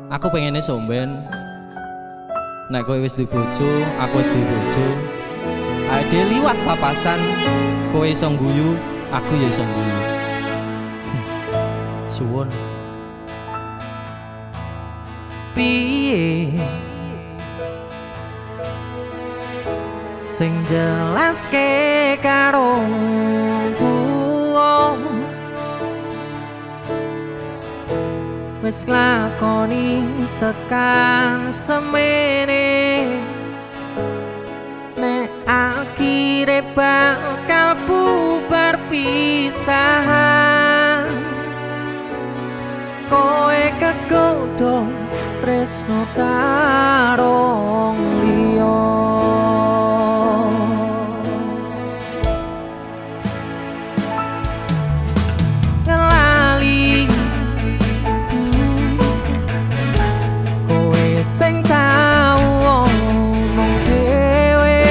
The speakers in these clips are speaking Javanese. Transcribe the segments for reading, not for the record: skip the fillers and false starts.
Aku pengennya somben. Nek kowe wis duwe bojo, aku wis duwe bojo. Ade liwat papasan, kowe iso ngguyu, aku ya iso ngguyu. Suwun. Piye sing jelaske karo kuwo wis nglakoni tekan semene nek akhire bakal bubar pisahan kowe kegodhong tresno karo liya ngelali kowe sing tau ngomong dhewe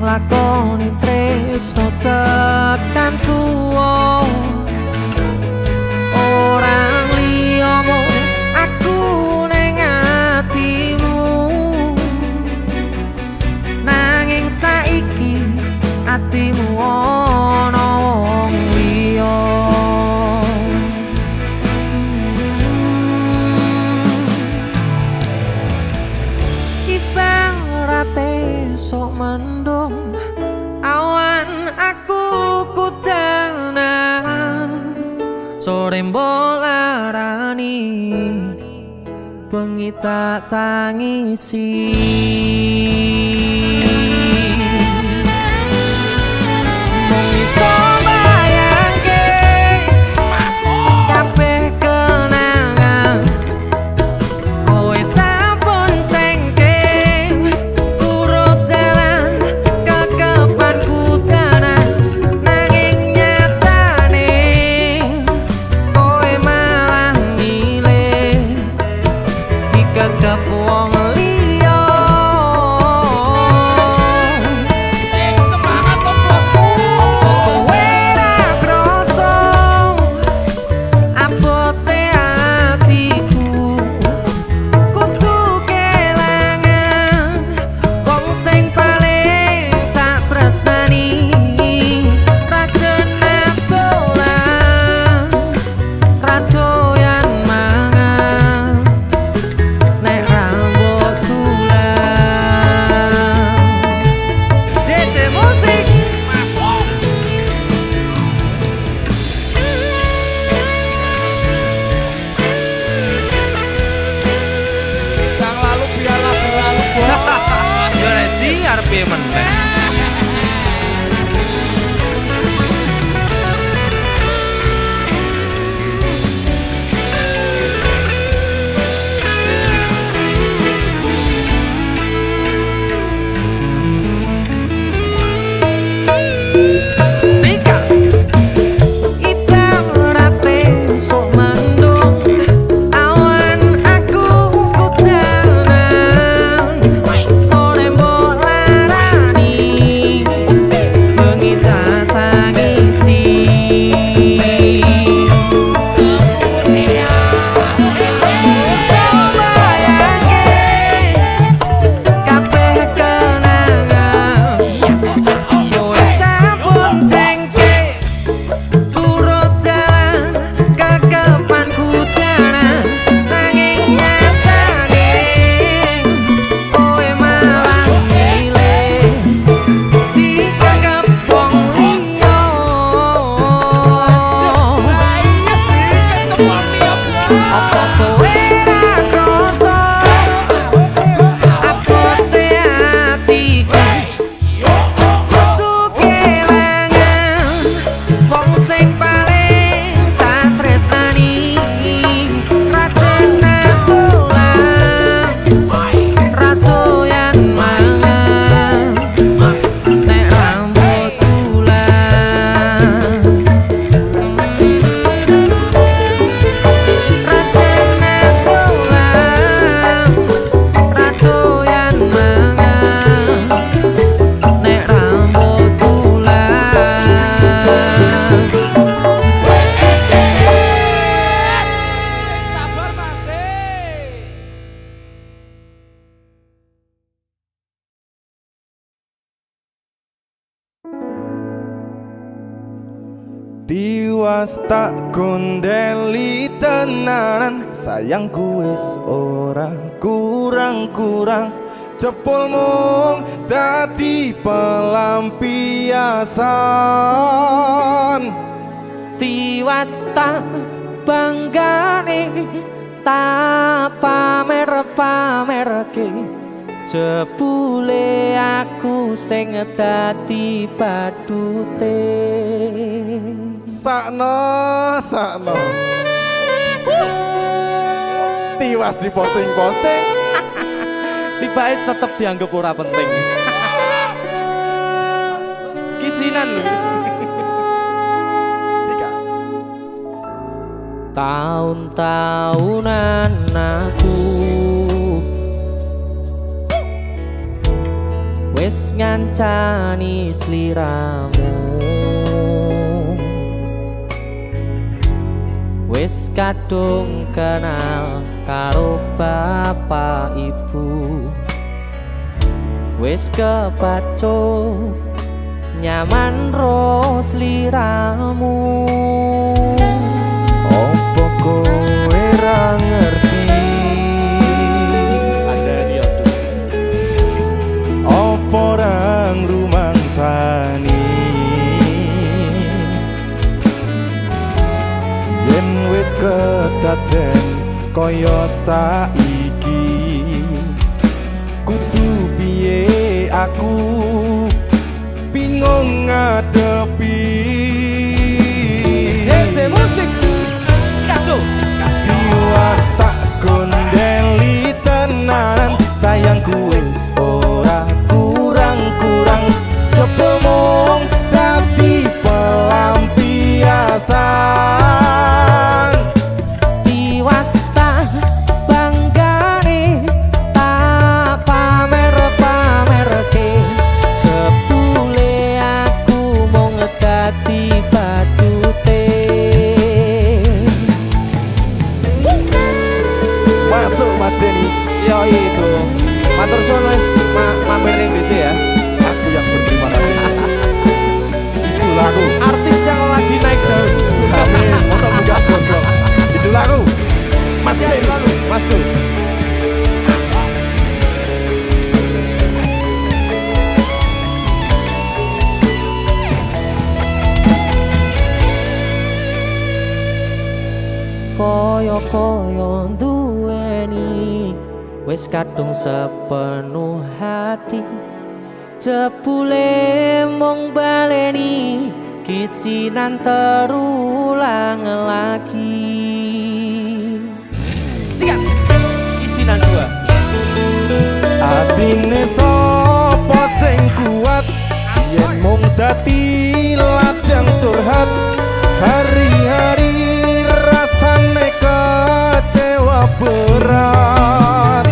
lakoni tresno tekan tuwa orang liyamu aku ning atimu nanging saiki atimu ana wong liya ibarate sok mendung awan aku kudanan sore mbolarani bengi tak tangisi mung iso bayangke kabeh kenangan kowe tak boncengke turut dalan kekepan kudanan nanging nyatane kowe malah milih dikekep wong liya semangat lo bosku kowe ra kroso abote atiku kudu kelangan wong sing paling tak tresnani rajane dolan radoyan mangan nek rambut tulang DJ musik masuk yang lalu biarlah berlalu ya ready arepe meneh Sika ibarate sok mendung awan aku kudanan sore mbolarani Tiwas tak kondeli tenanan, sayangku wis ora kurang-kurang. Cepul mung dadi pelampiasan. Tiwas tak banggane tak pamer-pamerke, jebule aku sing dadi badute. Sakno Tiwas di posting tibae tetep dianggap ora penting. Kisinan lho. Sika Tahun-tahunan aku wis ngancani sliramu, wis kadung kenal karo bapak ibu, wis kepacut nyaman ro sliramu. opo kowe ra ngerti, Ada dia tuh. opo ra ngrumangsani yen wis kedaden kaya saiki. Kudu piye aku bingung ngadepi. Dese musik Skato. Tiwas tak gondeli tenan, sayangku wis ora kurang-kurang. Cepul mung dadi pelampiasan. Tiwas tak banggane tak pamer-pamerke, jebule aku mung dadi badute. Masuk Mas Denny, Yo itu matur suwun wis mampir ning DJ ya. aku yang berterima kasih. Itulah aku. Artis yang lagi naik daun. Amin. Masa buka gondrong. Itulah aku. Mas Sehat Denny. selalu, Mas Du. Koyo-koyo duweni wis kadung sepenuh hati, jebule mung baleni kisinan terulang lagi. Sikat kisinan dua. Atine sapa sing kuat yen mung dadi ladang curhat. Hari-hari rasane kecewa berat.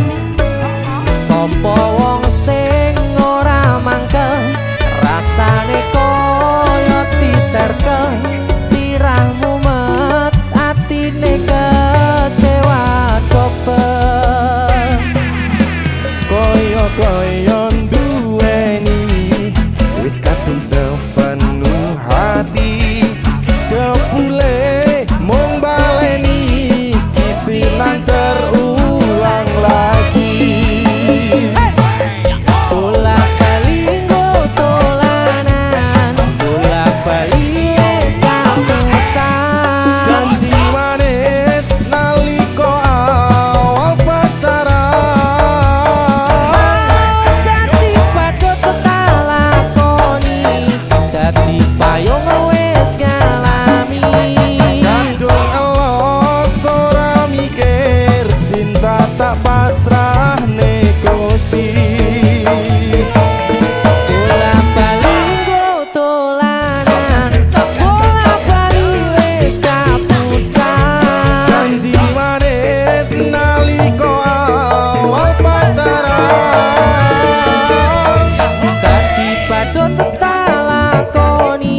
Sopo wong sing ora mangkel, rasane koyo diserkel. Sirahmu met atine kecewa dobel. Koyo-koyo duweni wis kadung sepenuh hati, jebule mung baleni kisinan terulang lagi. Bolak-balik tolanan, bolak-balik wis kapusan. Janji manis nalika awal pacaran, Dadi padha tak lakoni, dadi payung wis ngalami. kandung elos ora mikir, cinta tak pasrah ne Gusti. Bolak-balik tolanan, bolak-balik wis kapusan. Janji manis nalika awal pacaran, Dadi padha tak lakoni,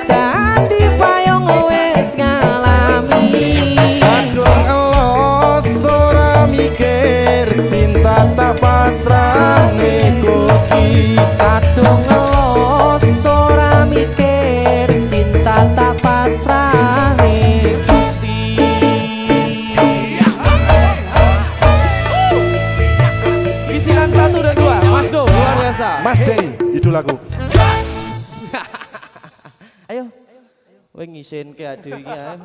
dadi payung wis ngalami. kandung elos ora mikir, cinta tak pasrah ne Gusti. Kadung ngelos ora mikir, cinta tak pasrah. Ayo. Kowe ngisenke ade iki ayo.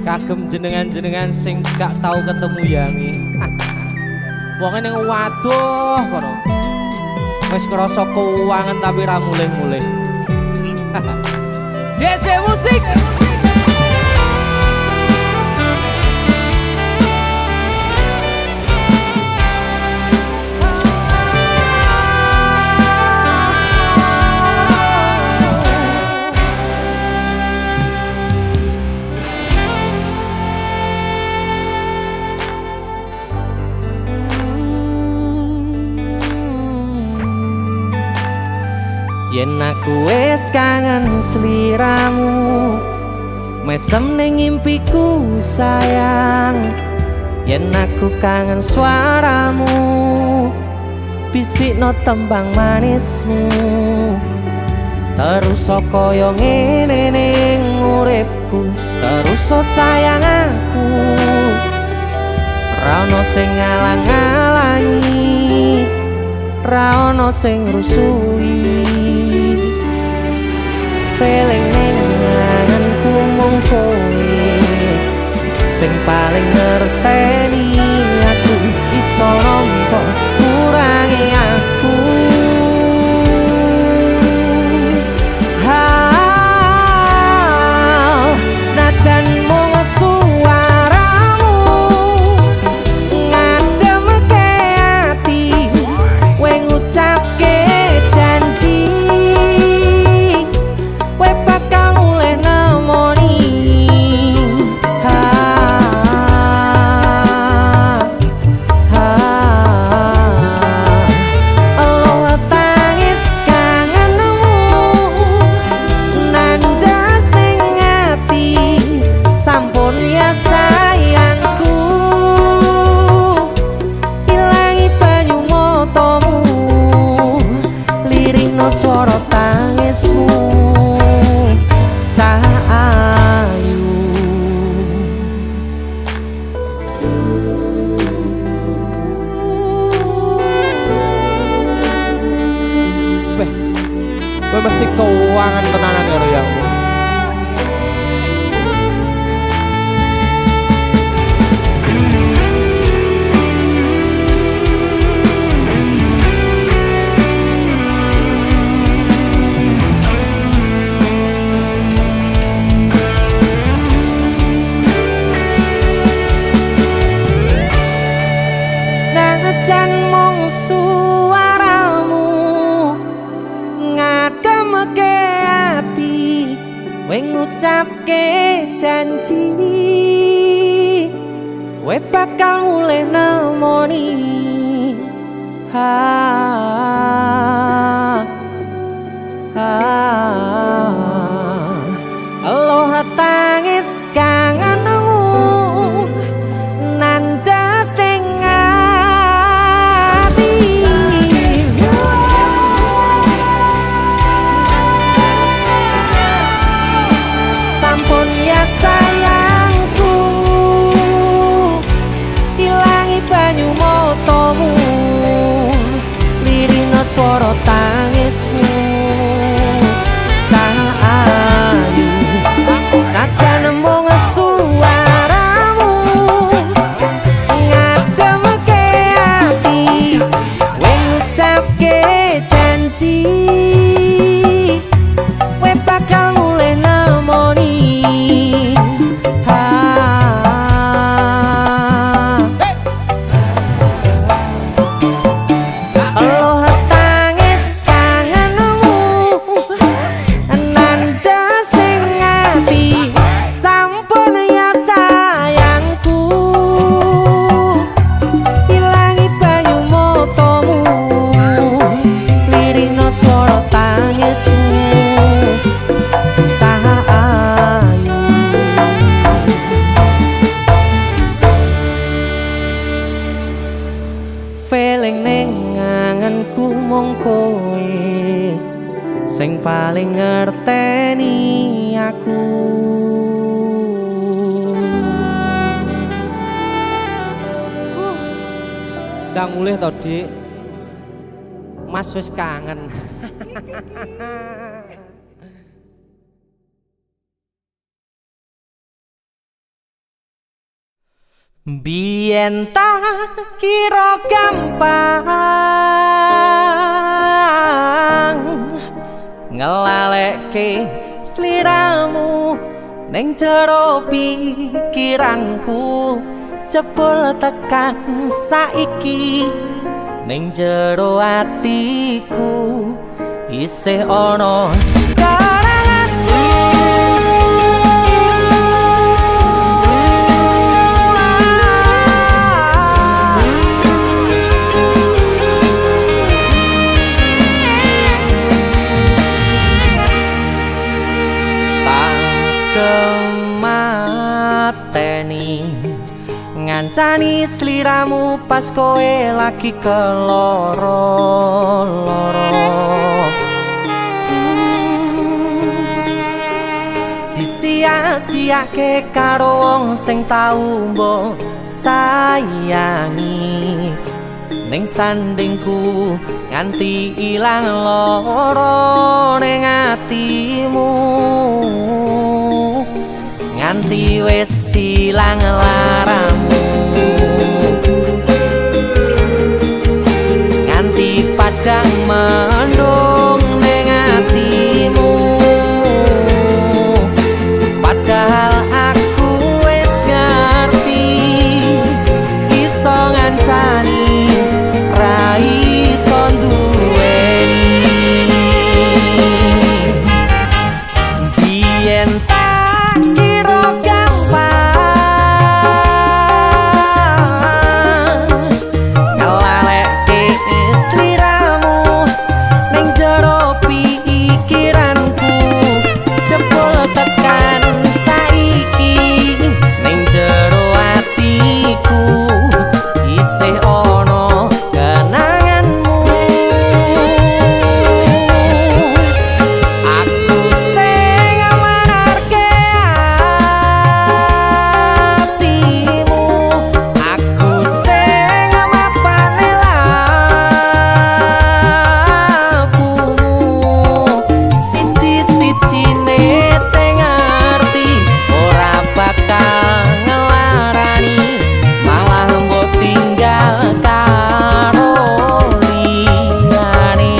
Kagem jenengan-jenengan sing gak tau ketemu yangi. Wonge ning waduh kono. Wis ngrasa keuangan tapi ra mulih-mulih. DC musik. Yen aku wis kangen sliramu, mesem ning impiku sayang. Yen aku kangen suaramu, bisikno tembang manismu. Terus kaya ngene ning uripku, terus sayang aku. Ra ono sing ngalang-alangi, ra ono sing rusui. Feeling ning ngangenku mung kowe sing paling ngerteni aku. Iso nampa kurangi aku. Senajan mung suaramu ngademke ati, kowe ngucapke janji kowe bakal mulih nemoni. Elo tangis kangenmu nandas ning ati, sampun ya sayangku. Ilangi banyu matamu, lirikno swara tangismu. Cah ayu weh, kowe mesti keuangan tenanan karo yangmu. Senajan mung suaramu ngademke ati, kowe ngucapke janji kowe bakal mulih nemoni. Aloha tangis kangenmu nandas ning ati, sampun ya sayangku. Ilangi banyu matamu, lirina swara tangismu. sing paling ngerteni aku. Ndang mulih to, Dik. Mas wis kangen. Biyen tak kira gampang ngelalekke sliramu ning jero pikiranku, jebul tekan saiki ning jero atiku isih ana karanganmu. Kemateni ngancani sliramu pas kowe lagi keloro-loro. Disia-siake karo wong sing tau mbok sayangi, ning sandingku nganti ilang loro ning atimu, nganti wis ilang laramu, nganti padang mendung ning atimu. Padahal aku wis ngerti iso ngancani ra iso duweni. Biyen tak kira gampang ngelalekke sliramu ning jero pikiranku, jebul tekan saiki ning jero atiku isih ana kenanganmu. Aku sing manarke atimu, aku sing mapane lakumu, siji-sijine sing ngerti ora bakal ngelarani, malah mbok tinggal karo liyane.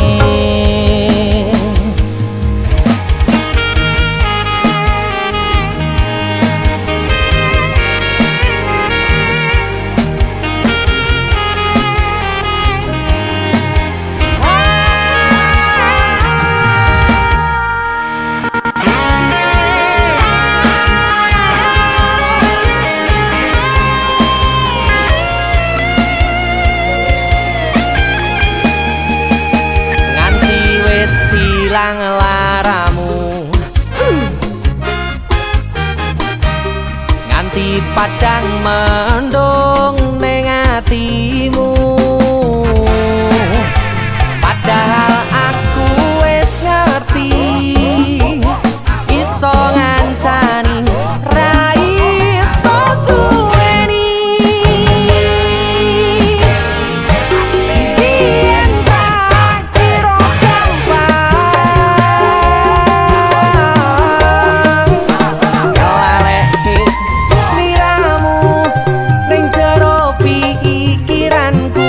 Nganti wis ilang laramu, nganti padang mendung ning atimu. Padahal aku wis ngerti iso ngancani ra iso duweni. Biyen tak kira gampang ngelalekke sliramu ning jero pikiranku,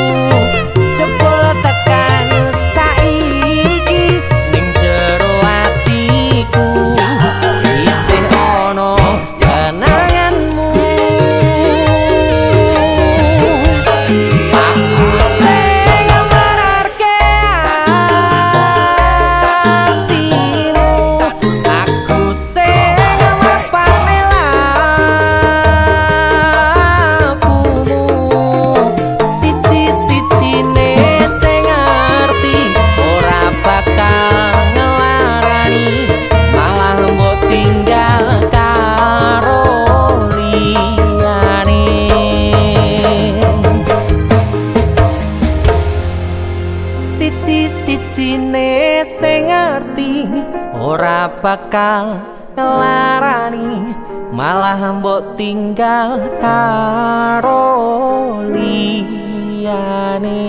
ora bakal ngelarani, malah mbok tinggal karo liyane.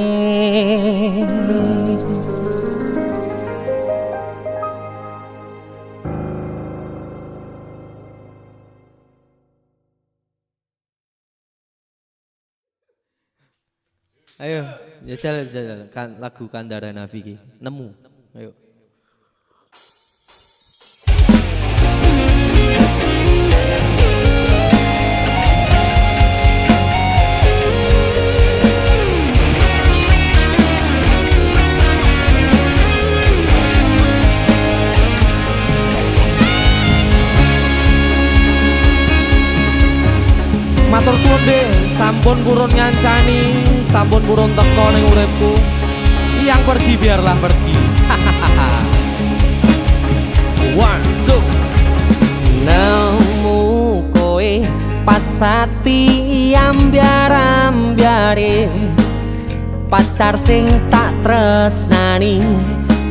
Ayo, jajal kan lagu Kandara Nafiki. Nemu. Ayo. Matur suwun deh, sampun purun ngancani, sampun purun teko ning uripku. Yang pergi biarlah pergi. One, two. Nemu kowe pasati ambyar-ambyare, pacar sing tak tresnani,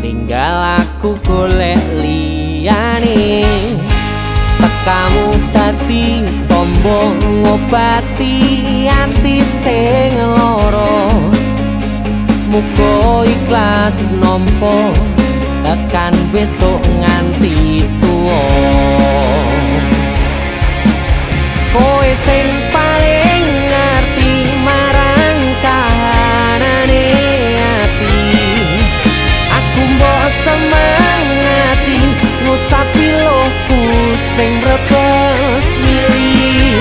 tinggal aku golek liyane. Tekamu dadi tombo ngobati ati sing lara, muga ikhlas nampa tekan besok nganti tuwa. Kowe sing paling ngerti marang kahanane ati, aku mbok semangati ngusapi lohku sing rebes milih.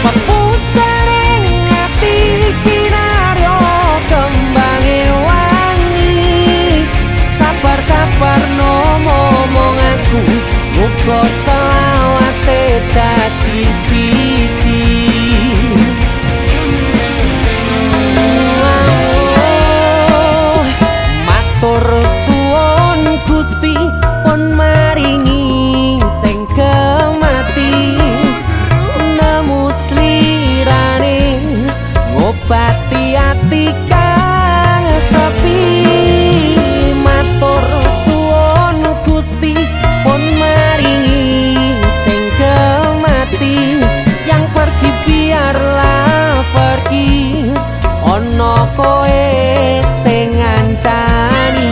Pepucaring ati kinaryo kembange wangi, sabar-sabar no ngomong aku, muga selawase dadi siji. Matur suwun Gusti pun maringi sing kemati, nemu slirane ngobati ati kang sepi. Matur suwun Gusti pun maringi sing kemati, yang pergi biarlah pergi, ono kowe sing ngancani.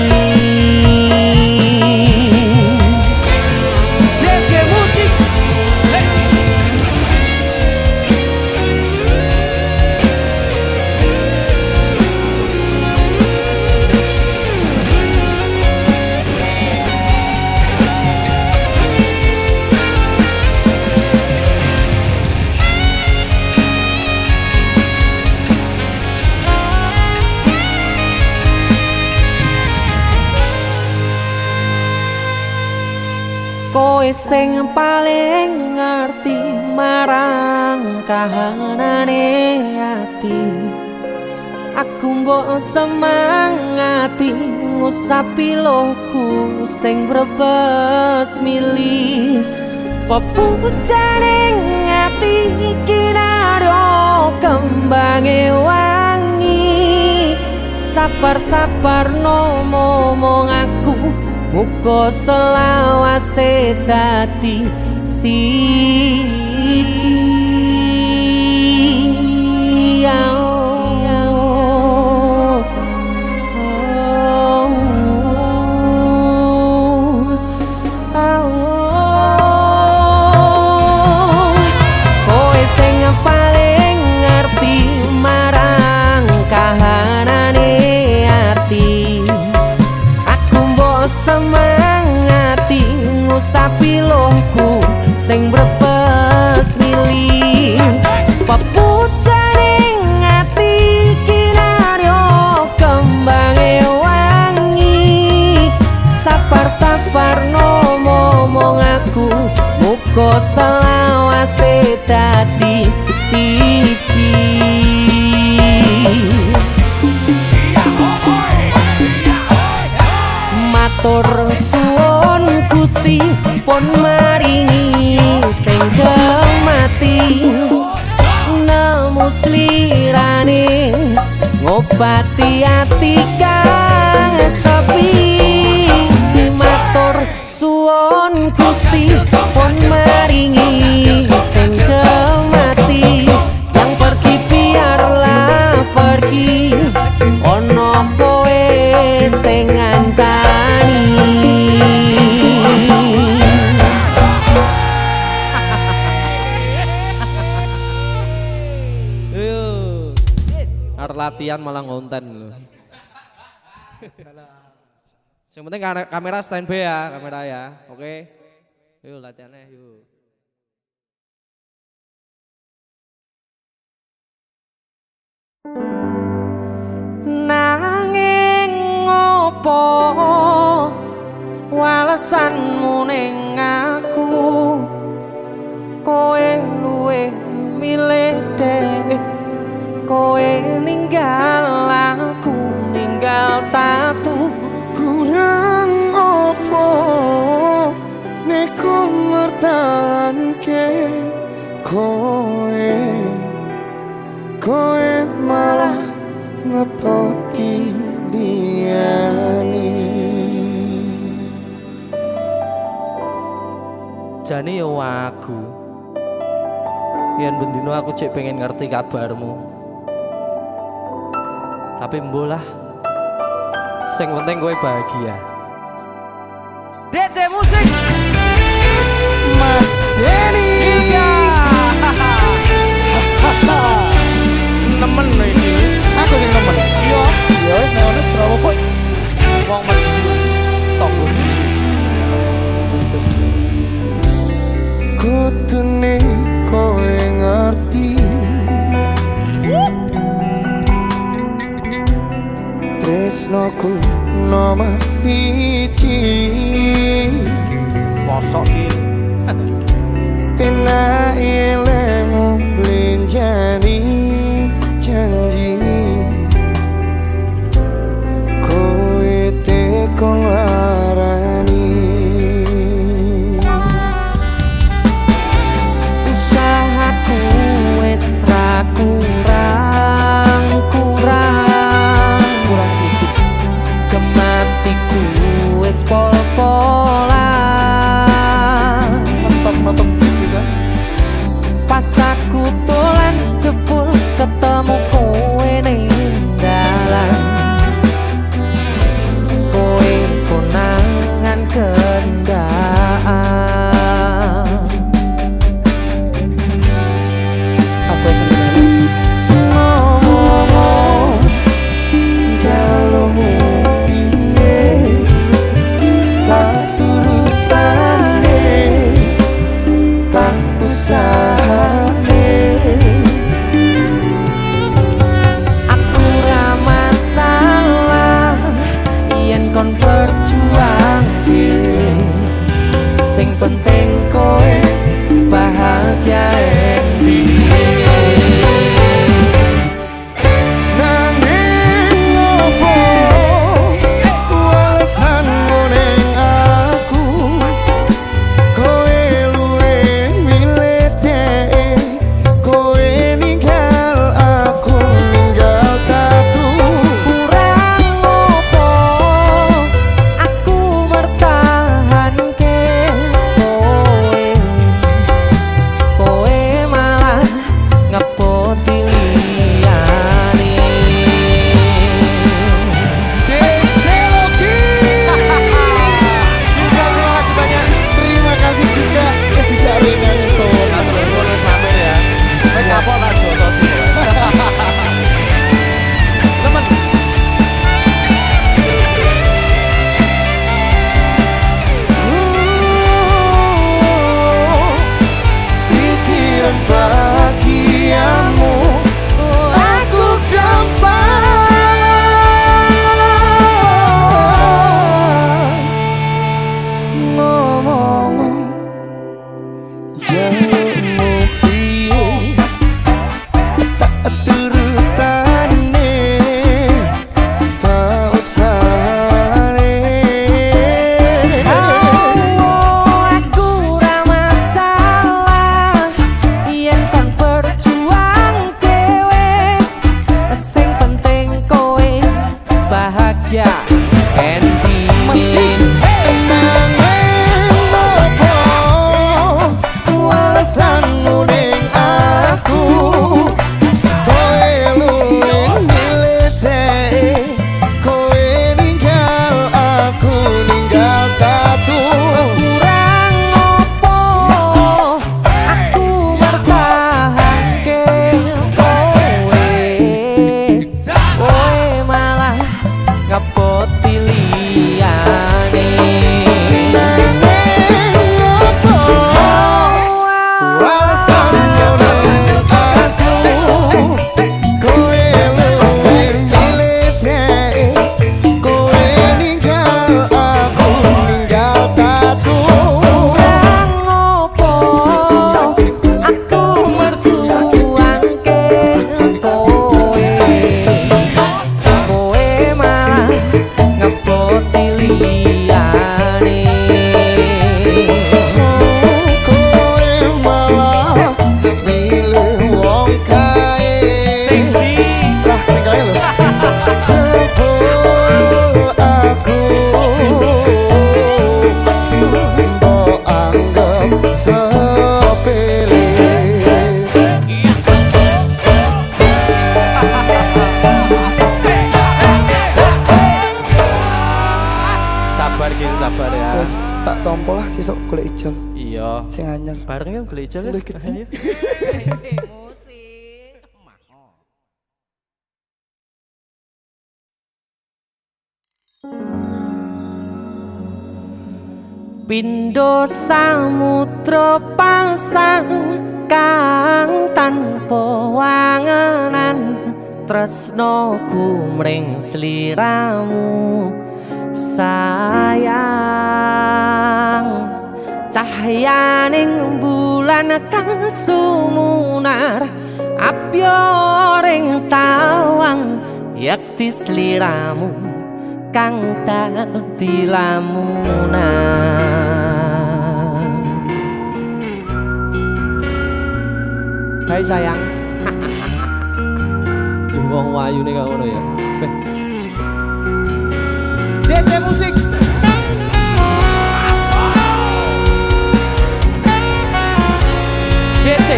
Kowe sing paling ngerti marang kahanane ati, aku mbok semangati ngusapi lohku sing brebes milih. Pepucaring ati kinaryo kembange wangi, sabar-sabar no ngomong aku, muga selawase dadi siji. Kowe sing paling ngerti marang kahanane ati, aku mbok semangati ngusapi lohku sing brebes milih. Pepucaring ati kinaryo kembange wangi, sabar-sabar no ngomong aku, muga selawase dadi siji. Matur suwun Gusti pun maringi sing kemati, nemu slirane ngobati ati kang sepi. Matur suwun Nyuwun Gusti pun maringi sing mati, yang pergi biarlah pergi, ono kowe sing ngancani. Arep latihan malah ngonten lho. Yang penting kamera standby ya, kamera ya. Oke. Yuk latihannya yuk. Nanging ngopo walesanmu ning aku, kowe luwe milih dek, kowe ninggal aku ninggal tatu. Kurang opo neko mertahanke kowe malah ngepoti diani. Jane yo aku yen bendino aku cek pengen ngerti kabarmu, tapi mbolah sing penting kowe bahagia. DC musik Mas Denny Ilga. Nemen iki. aku sing nemen. Iya, Ya wis nek ono Surabaya bos. wong mesti tonggo dulu. Terus kutune kowe ngerti tresnoku nomor siji. Mosok iki. Pena ilmu blenjani janji kowe tekon larani. Usahaku wis ra kurang Sithik kematiku wis pol-polan. mentok bisa. Pas aku dolan jebul ketemu kowe ning dalan, kowe konangan kendaan. Apa sebenarnya ngomong jalurmu piye tak turutane tak usahane. Aku ra masalah yen kon berjuang sing penting kowe bahagia Nanging opo walesanmu ning aku, kowe luwe milih dek, kowe ninggal aku ninggal tatu. kurang opo aku mertahanke kowe golek ijol Iya. sing anyar. Bareng yo golek ijol. Golek gede. Ayo. Pindho samudra pasang kang tanpa wangenan tresnaku mring sliramu sayang cahyaning bulan kang sumunar apyoring tawang yakti sliramu kang dadi lamunan. Hai sayang. Jengwong wayune kok ngono ya. Beh. DC musik. DC.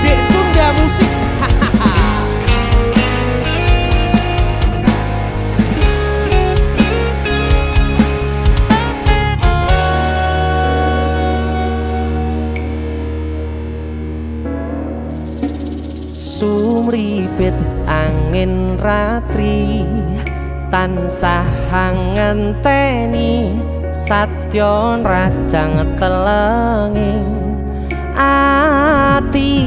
Dek Tunda Musik. Sumripit angin ratri tansah ngenteni satya rajang telengi ati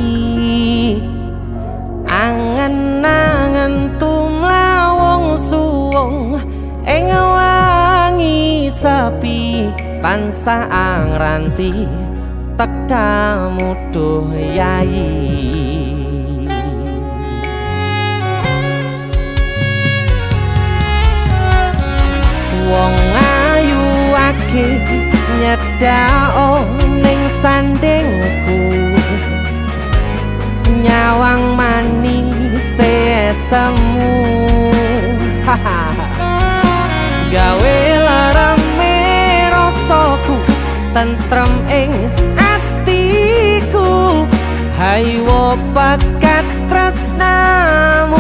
angen-angen tumlawung suwung ing wangi sepi tansah angranti tekamu duh yayi. Wong ayu akeh nyedhak ning sandingku nyawang manis semu gawe larame rasaku tentrem ing atiku haywo bakat tresnamu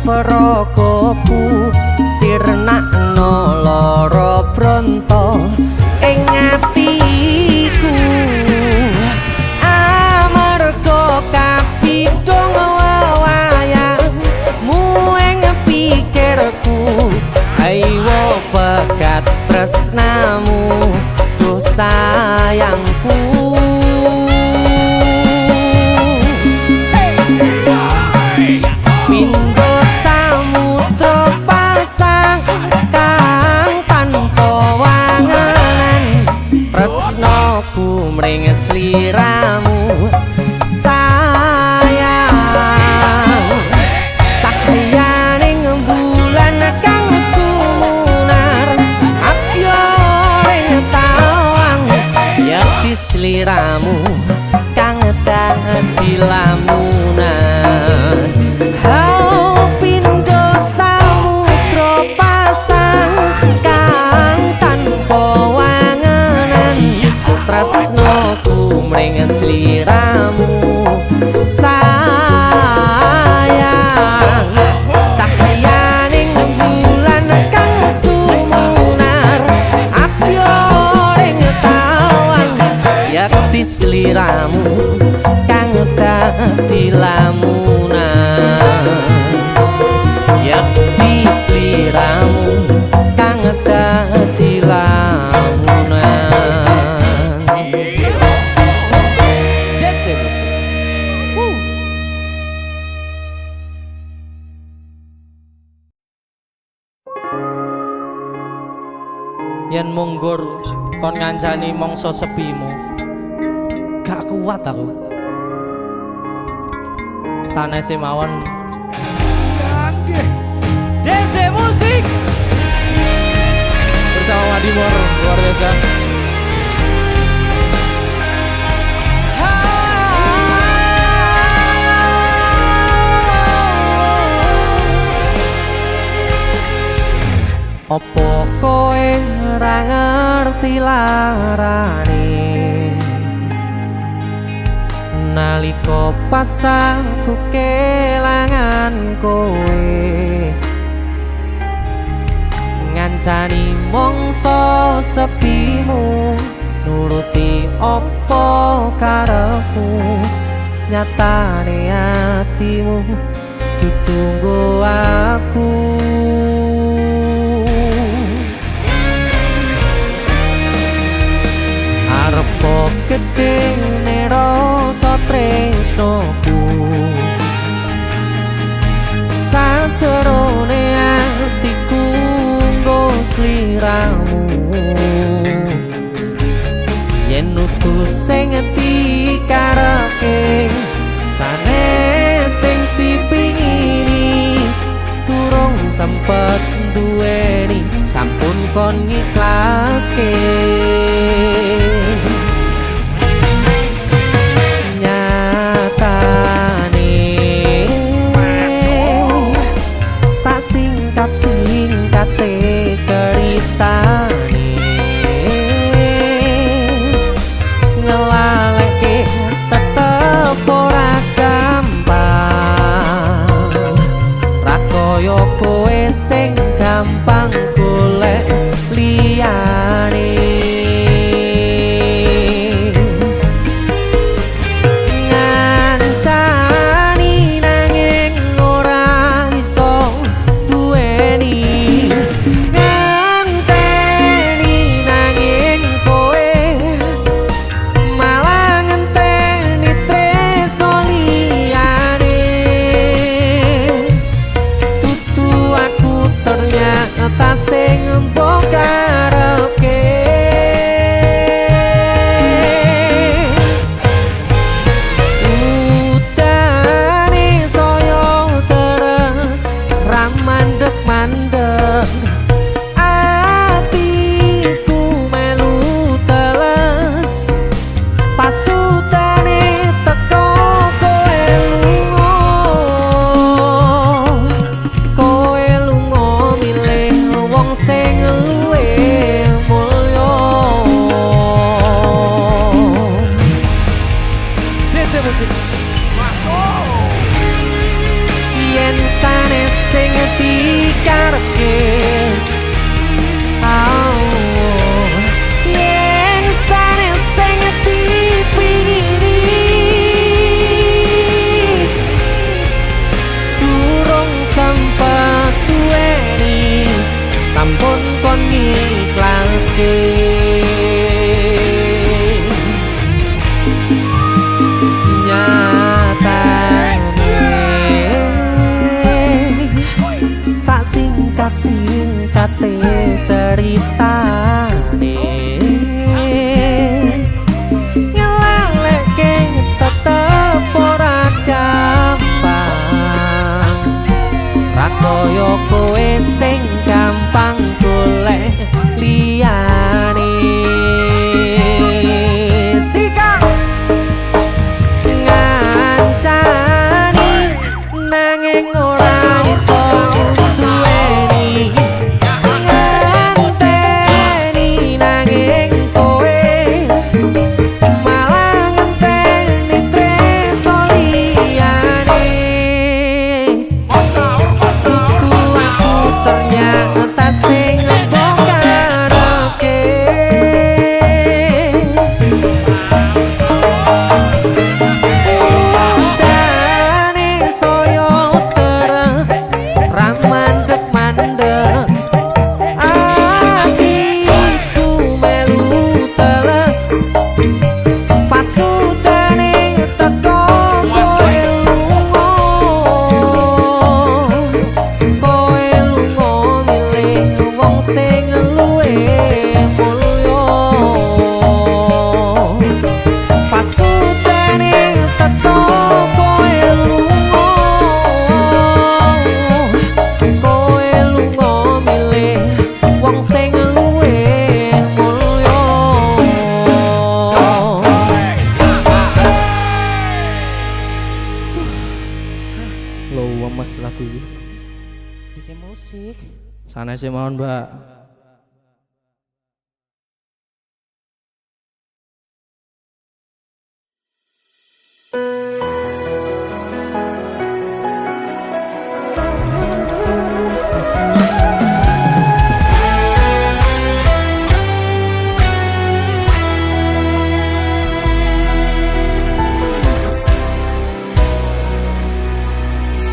Prokopu sirnakno lara bronto ing atiku amarga kapidhong wayangmu ing pikirku ayo bakat tresnamu duh sayangku. Pindho samudra pasang kang tanpa wangenan tresnaku mring sliramu sayang cahyaning bulan kang sumunar apyoring tawang yakti sliramu kang dadi lamunan. Pindho samudra pasang kang tanpa wangenan tresnaku mring sliramu sayang cahyaning bulan kang sumunar sliramu kang dadi lamunan yakti sliramu kang dadi lamunan. That's it. Yen munggur kon ngancani mangsa sepimu gak kuat aku sanese mawon DC Musik bersama Madimor luar biasa. Opo koe ora ngerti larane nalika pas aku kelangan koe ngancani mangsa sepimu nuruti opo karepmu nyatane atimu ditunggu aku. Arep gedhe rasa tresnoku sajerone atiku nggo sliramu yen utus sing dikarepke sanes sing dipingini durung sempet duweni sampun kon ngiklaske. Singkate ceritane ngelaleke tetep ora gampang ra koyo kowe sing gampang golek liyane. Sanesé mawon, Mbak.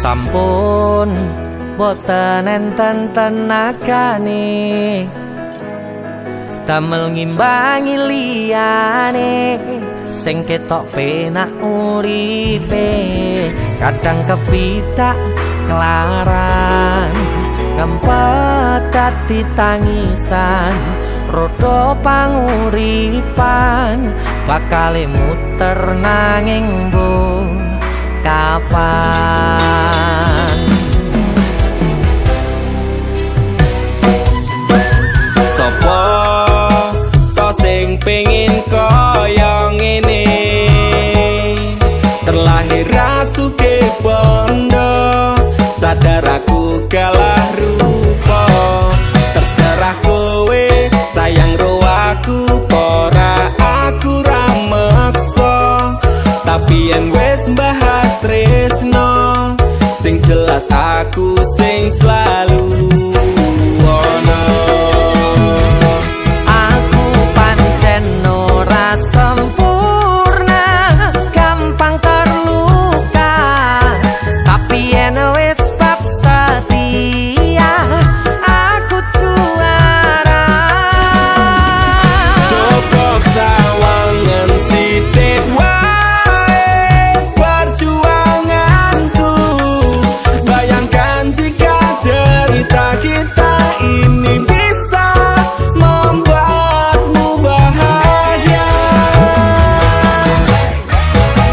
Sampun boten enten tenagane damel ngimbangi liyane sing ketok penak uripe kadang kepitak kelaran ngempet dadi tangisan rodo panguripan bakal muter nanging bu kapan sopo to sing pengin kaya ngene terlahir rasuke bondo sadar aku kalah rupa terserah kowe sayang ro aku ora aku ra meksa tapi yen wis bahas tresno sing jelas aku sing selalu ono aku pancen ora sempurna gampang terluka tapi yen wis bab setia aku juara coba sawangan sithik wae perjuanganku bayangkan jika cerita kita ini bisa membuatmu bahagia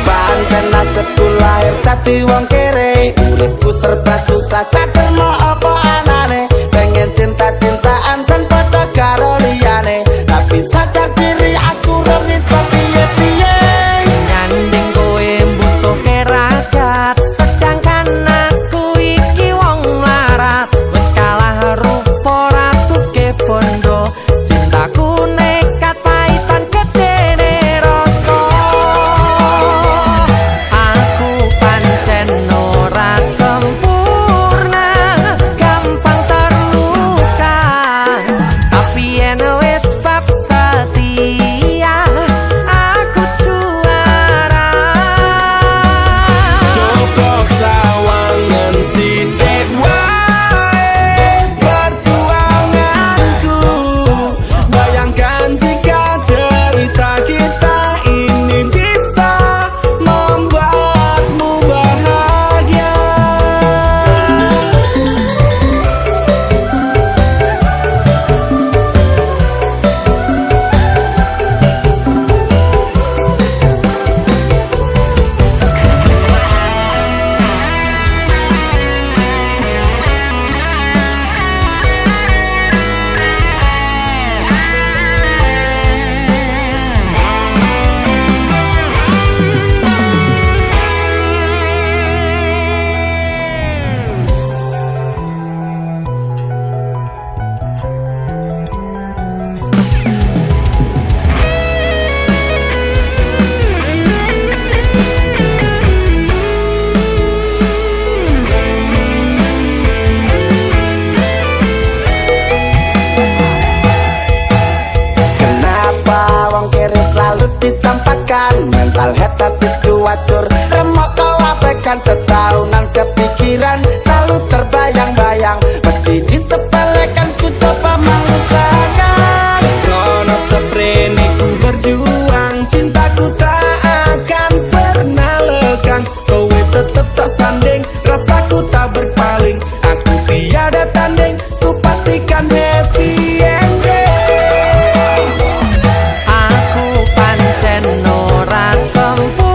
Pancen nasibku lahir dadi wong kere uripku serba susah saterno apa anane pengen cinta-cintaan dan padha karo liyane tapi sadar diri aku ora bisa piye-piye nyanding kowe mbutuhke ragat sedangkan aku iki wong larat wis kalah rupa rasuke bondo cintaku nekat paitan gedene rasa aku pancen ora sempurna gampang terluka tapi yen wis bab setia aku juara coba sawangan sithik wae perjuanganku bayangkan jika cerita kita ini bisa membuatmu bahagia Kenapa wong kere selalu dicampakan mental head hatiku wacur remok kau abaikan setaunan kepikiran selalu terbayang-bayang mesti disepelekan ku coba mengusahakan kono seprene ku berjuang cintaku tak akan pernah lekang kowe tetep tak sanding rasaku tak berpaling aku tiada tanding ku pastikan happy ending aku pancen ora sempurna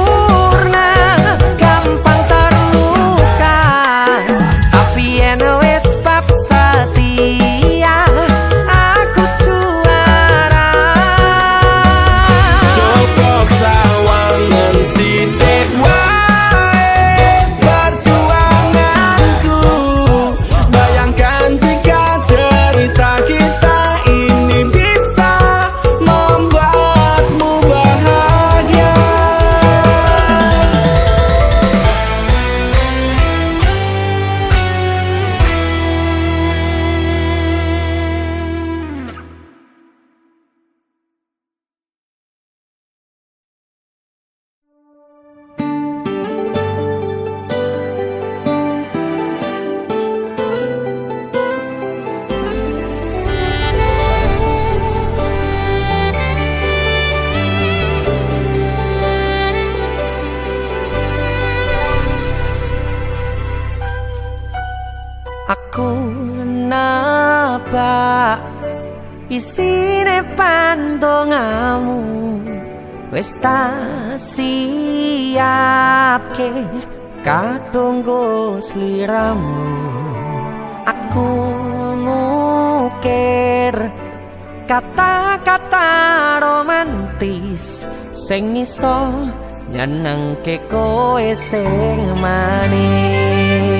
isine pandongamu wis tak siapke kadunggo sliramu aku ngukir kata-kata romantis sing iso nyenengke kowe sing manis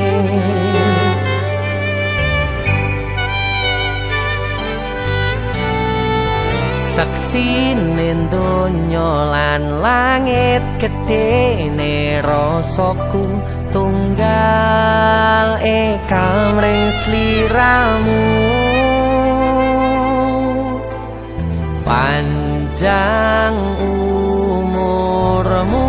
saksine donya lan langit gedene rasaku tunggal kamring sliramu panjang umurmu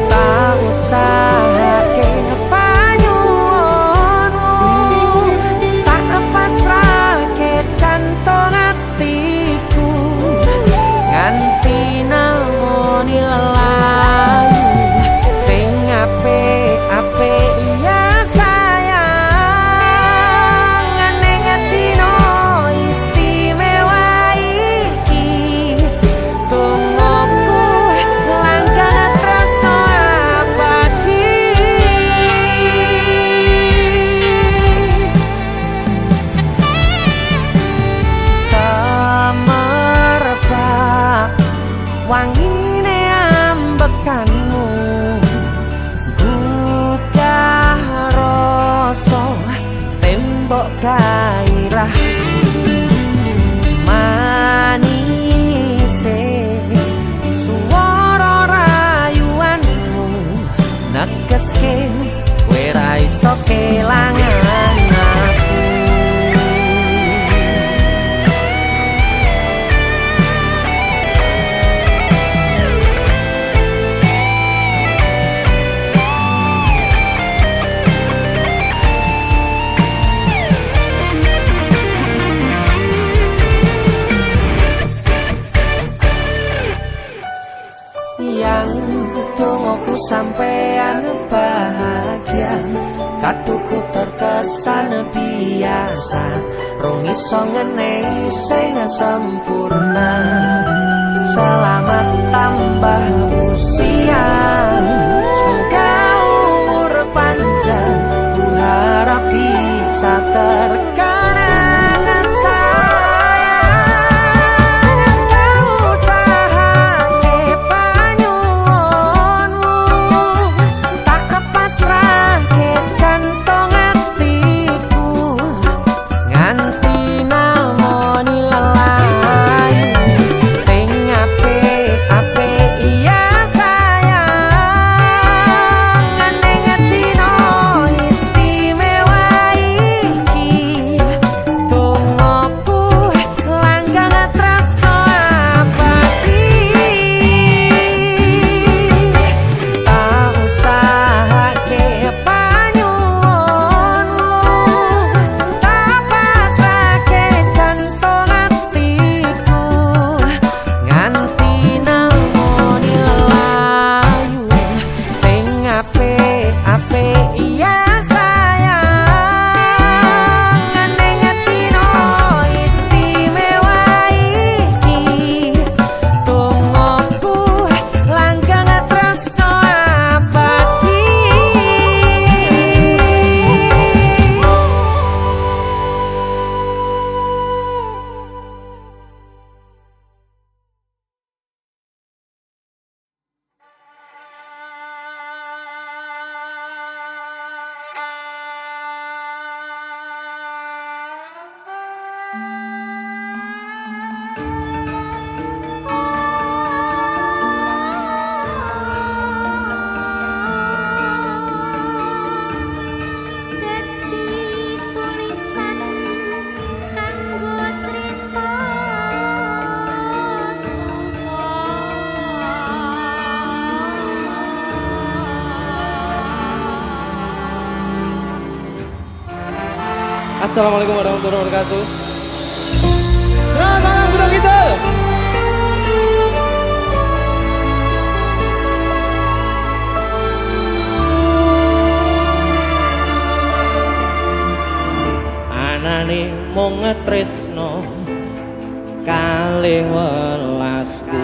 tak usahake panyuwunmu tak pasrahke jantung atiku nganti namoni lelayu sing apik-apik ya sayang ning atino istimewa iki tungguku langkah tresno abadi semerbak wangine ambekanmu gugah rasa tembok gairah manise suara rayuanmu negeske kowe ra iso kelangan aku yang dongoku sampean bahagia katuku terkesan biasa rong iso ngenehi sing sempurna selamat tambah usia semoga umur panjang ku harap bisa terkenang sayang kau usahake panyuwunmu tak pasrahke jantung atiku nganti namoni lelayu sing apik-apik ya sayang ning atino istimewa iki tungguku langgang tresno abadi tak usahake panyuwunmu tak pasrahke jantung atiku nganti namoni lelayu sing apik-apik ya sayang ning atino istimewa iki tungguku langgang tresno abadi Dadi tulisan kanggo crita Assalamualaikum warahmatullahi wabarakatuh. Selamat malam Gunung Kidul. Anane anane mung tresno kalih welasku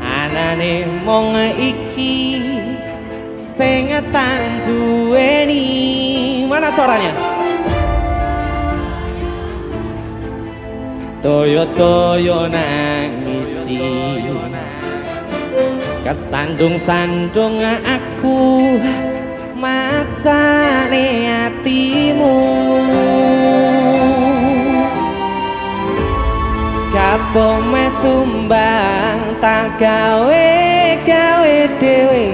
anane mung iki sing tak duweni. Mana suaranya? Toyo-toyo nangisi kesandung-sandung aku maksane hatimu kapok meh tumbang tak gawe dhewe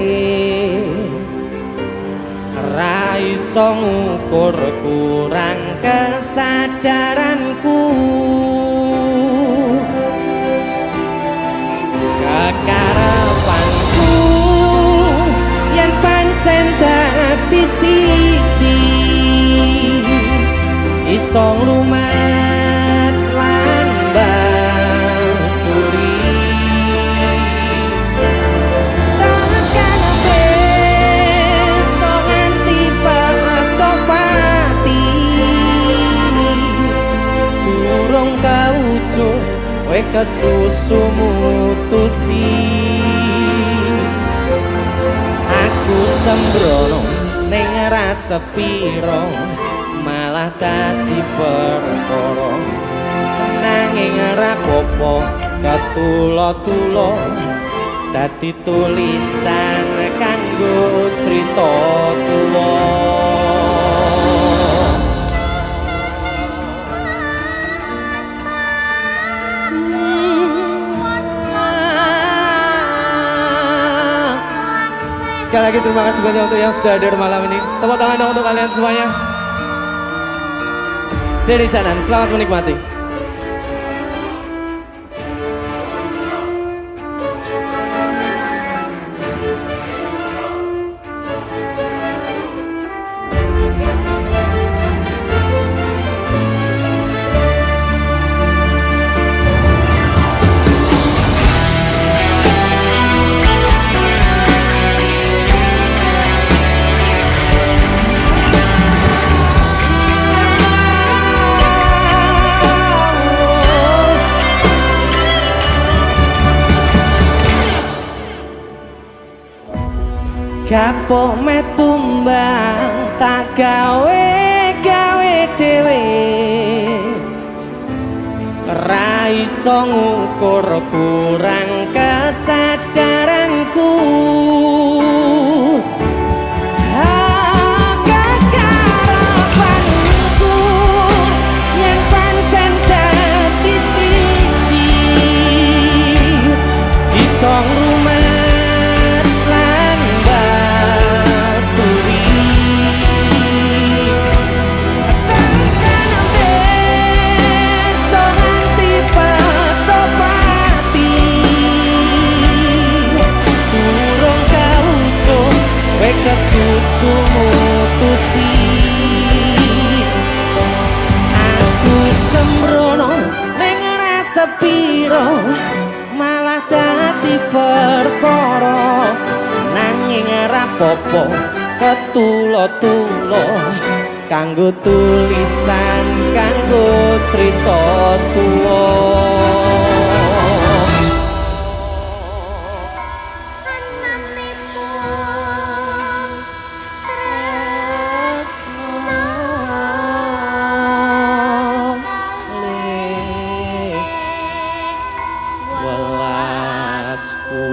ra iso ngukur kurang kesadaranku kekarepanku yen pancen dadi siji iso nglumat lan baturi takkan besok nganti pato pati durung kawujud kowe kesusu mutusi aku sembrono ning rasa piro malah dadi perkara nanging rapopo ketulo-tulo dadi tulisan kanggo crita tuwa. Sekali lagi terima kasih banyak untuk yang sudah hadir malam ini. Tepuk tangan dong untuk kalian semuanya. Dari Canan, selamat menikmati. Kapok meh tumbang tak gawe dhewe ra iso ngukur kurang kesadaranku kekarepanku yen pancen dadi siji iso ngrumat lan baturi takkan besok nganti pato pati durung kawujud kowe kesusu mutusi aku sembrono ning rasa piro malah dadi perkara nanging rapopo ketulo-tulo kanggo tulisan kanggo crita tuwa. Anane mung tresno welasku.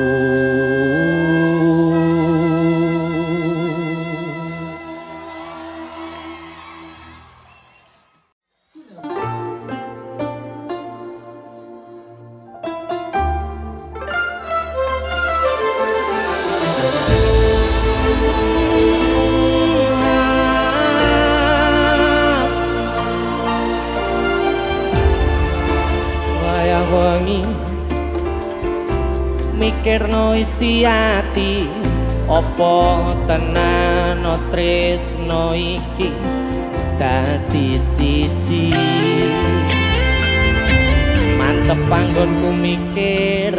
Wayah wengi mikirno isi ati opo tenan tresno iki dadi siji mantep panggonku mikir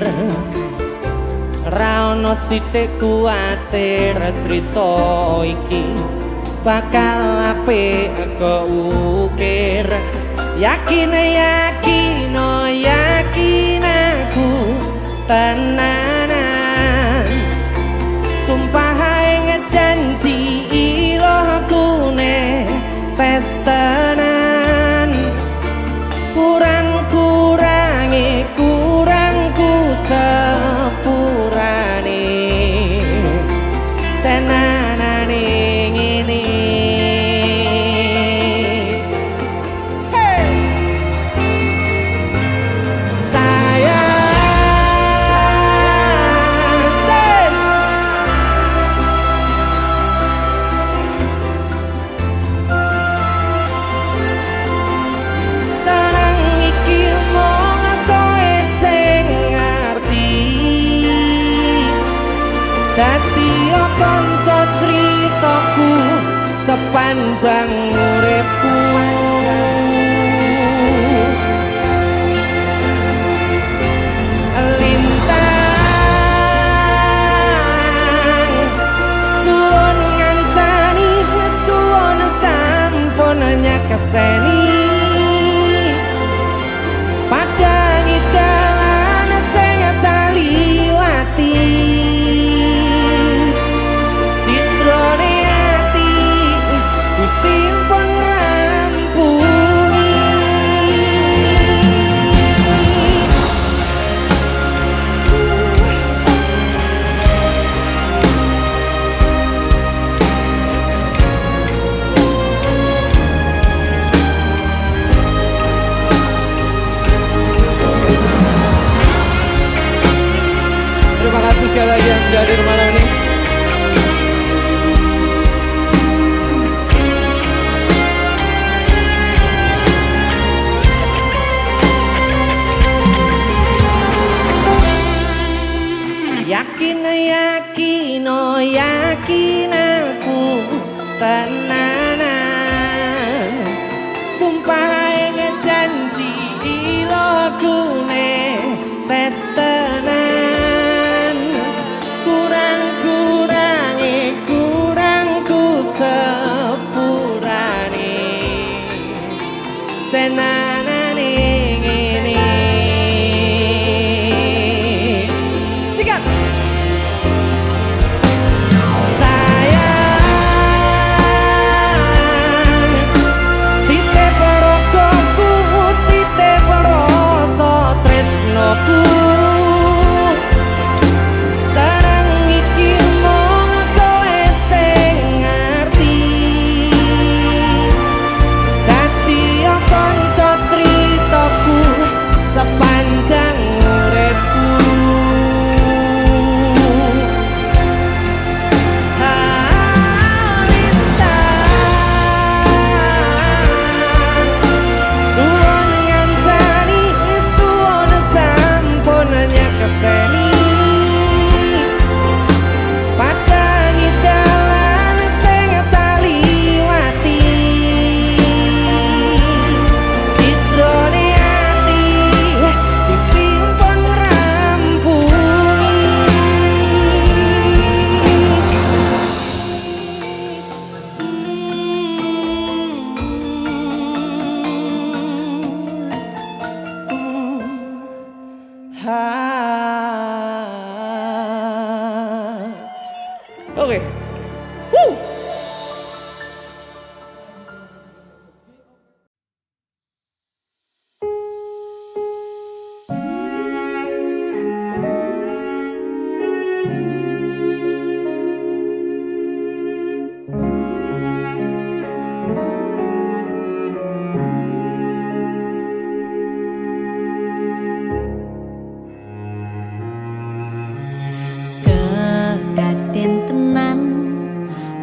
ra ono sithik kuwatir crita iki bakal apik keukir. Yakin yakin oh yakin aku tenanan, sumpah ngejanji ilohku ne tes tenan. Kurang-kurangi kurangku sepurane cenanane ngene. Hey! Sayang sen seneng iki mung kowe sing ngerti, dadi kanca critaku sepanjang uripku. Lintang suwun ngancani suwun sampun nyakeseni, padangi dalan sing taliwati, citrane ati Gusti pun rampungi. Terima kasih sekali lagi yang sudah hadir malam ini. Yakin yakin oh yakin aku tenanan, sumpah ngejanji ilohku ne tes tenan. Kurang-kurangi kurangku sepurane cenanane ngene. Sikat sayang, titip rogoku titip rasa tresnoku. Sarang iki mung kowe sing ngerti, dadi kanca critaku sepanjang uripku. Suwun ngancani suwun sampun nyakeseni, padangi dalan sing taliwati, citrane ati Gusti pun rampungi. Oke. Woo! Kedaden tenan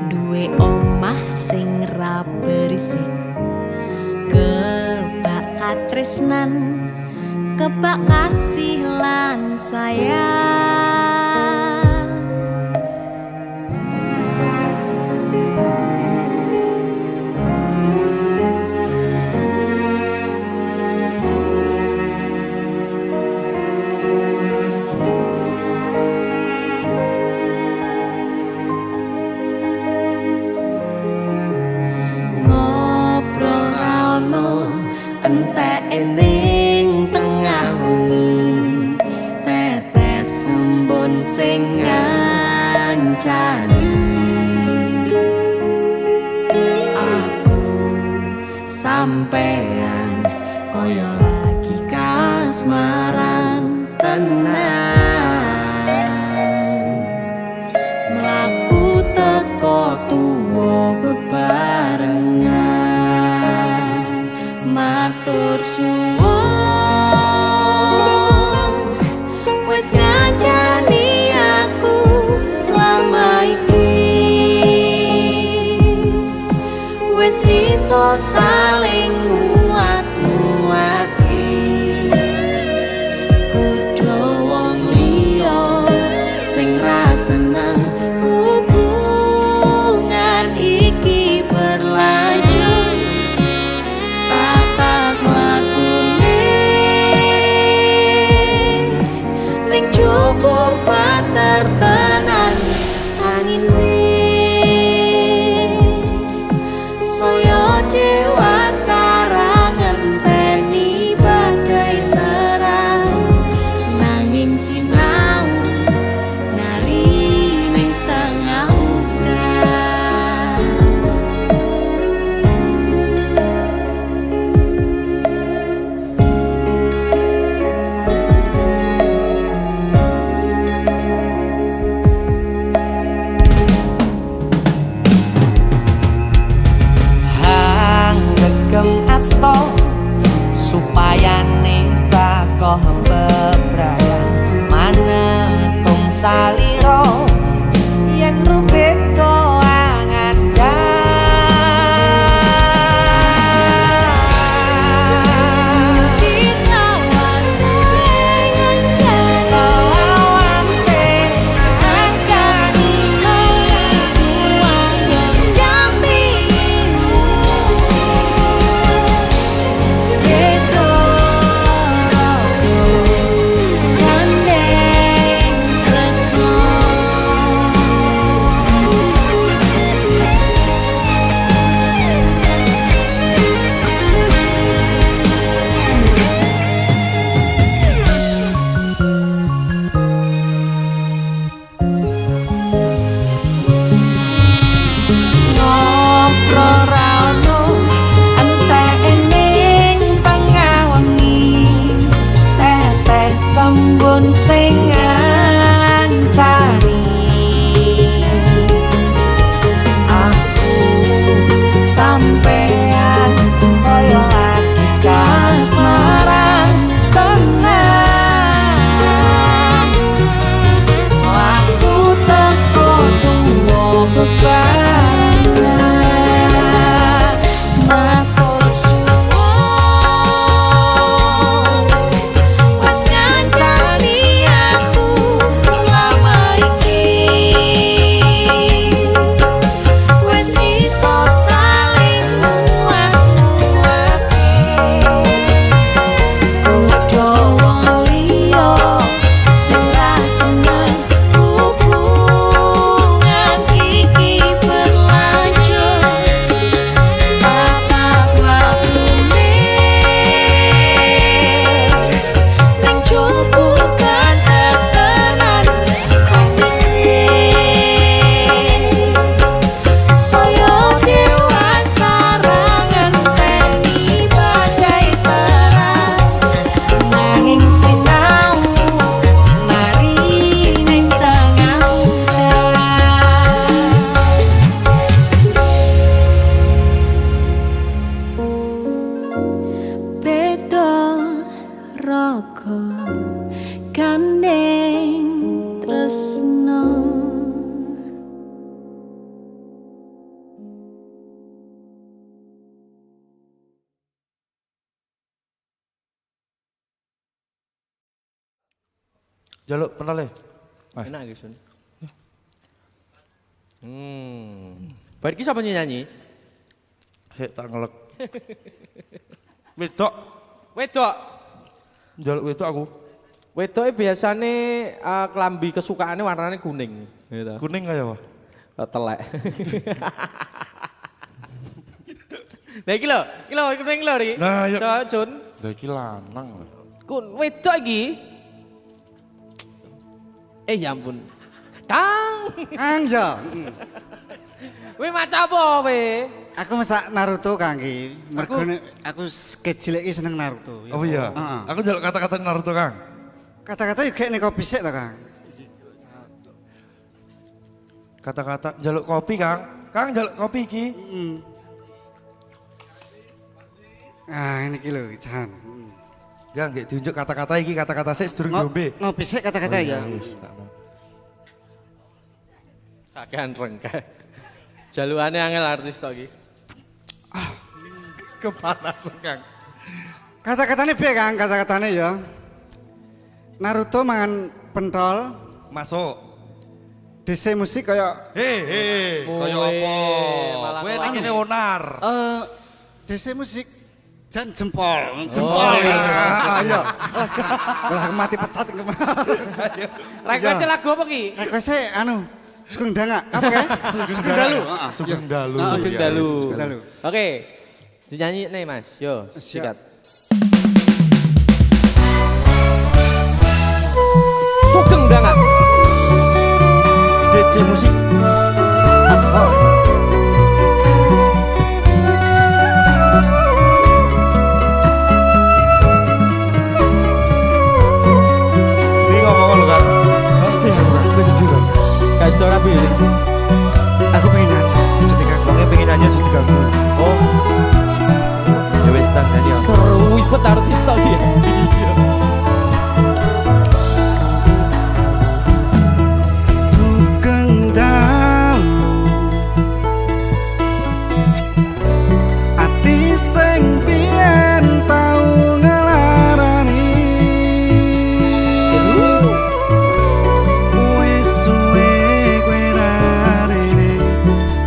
duwe omah sing ra berisik, kebak katresnan kebak kasih lan sayang. entek ning tengah wengi tetes embun sing ngancani aku sampean koyo lagi kasmaran tenan mlaku teko tuwa bebarengan matur suwun wis ngancani aku selama iki wis iso saling nguat-nguatke kudu wong liya sing ra seneng hubungan iki berlanjut tatap lakune ning cukup tertenan angine saya dewasa ra ngenteni badai terang nanging sinau nari ning tengah udan hang gegem asto supaya bakoh bebrayan manetung salira yen rubeka sing ngancani aku sampean koyo lagi kasmaran tenan aku teko tuwa bebarengan matur suwun wis ngancani aku selama iki wis iso saling nguat-nguatke kudu wong liya sing ra seneng hubungan iki berlanjut tatap lakune ning cukup tertenan angine saya dewasa ra ngenteni badai terang nanging sinau mari ning tengah udan beda raga gandeng tresno Jaluk penale. Enak iki Sun. Bar iki sapa sing nyanyi? Hek tak ngelek. Wedok, Wedok. jaluk wedok aku. Wedoke biasane klambi kesukaane warnane kuning, gitu. Kuning kaya apa? Telek. Lah iki lho, iki penting lho iki. Nah, yuk. So, Jun, Lah iki lanang lho. kun wedok iki. Ya ampun. Kang, Kang yo. kowe maca apa kowe? Aku masak Naruto Kang iki. Mergo aku kecil iki seneng Naruto. Oh iya. Heeh. Aku njaluk kata-kata Naruto, Kang. Kata-kata yo gek nek kopi sik to, Kang. Kata-kata njaluk kopi, Kang. Kang njaluk kopi iki. Ah, ini ki lho, Jan. Ya nggih diunjuk kata-kata iki, kata-kata sik sedurung diombe. Ngopi sik kata-kata ya. Wis, tak no. Kakean rengke. Jalukane angel artis tok iki. Kepanasan, Kang. Kata-katane piye, Kang? Kata-katane ya. Naruto mangan pentol, Masuk. DC musik kaya Kaya Kowe apa? malah Kowe nek ngelawan. kene onar. DC musik jan jempol, Oh, iya. Ayo. Lah mati pecat Request lagu apa ki? Request anu Sugeng Danga. Apa kae? Sugeng Dalu. Sugeng Dalu. Sugeng Iya, Dalu. Sugeng Dalu. Oke. Dinyanyi nih Mas. Yo, Siap. sikat. Sugeng Danga. DC musik. Asal. Iki ngomong lho, Kang. Sedih aku, Kang. Wis sedih, Kang. Guys, dora pilih. Aku pengen nyanyi. Jadi Kang. Wong pengen nyanyi sing diganggu. Oh, Ya wis tak nyanyi. seru ibet artis tok dia. Sugeng Dalu. Ati sing biyen tau ngelarani. Wis suwe kowe rarene.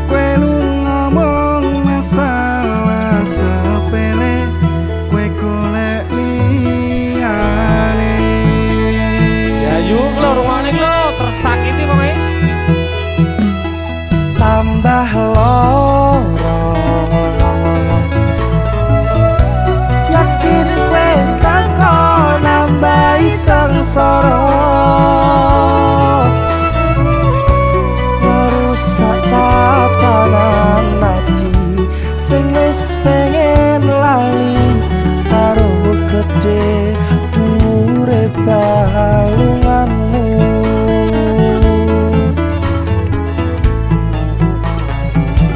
Kowe lu ngomong masalah sepele. Kowe golek liyane. Ya yuk lo rumahnya lo tersakiti pokoknya. tambah loro yakin kowe teko nambahi sengsara ngerusak tatanan ati sing wis pengen lali karo gede urip balunganmu.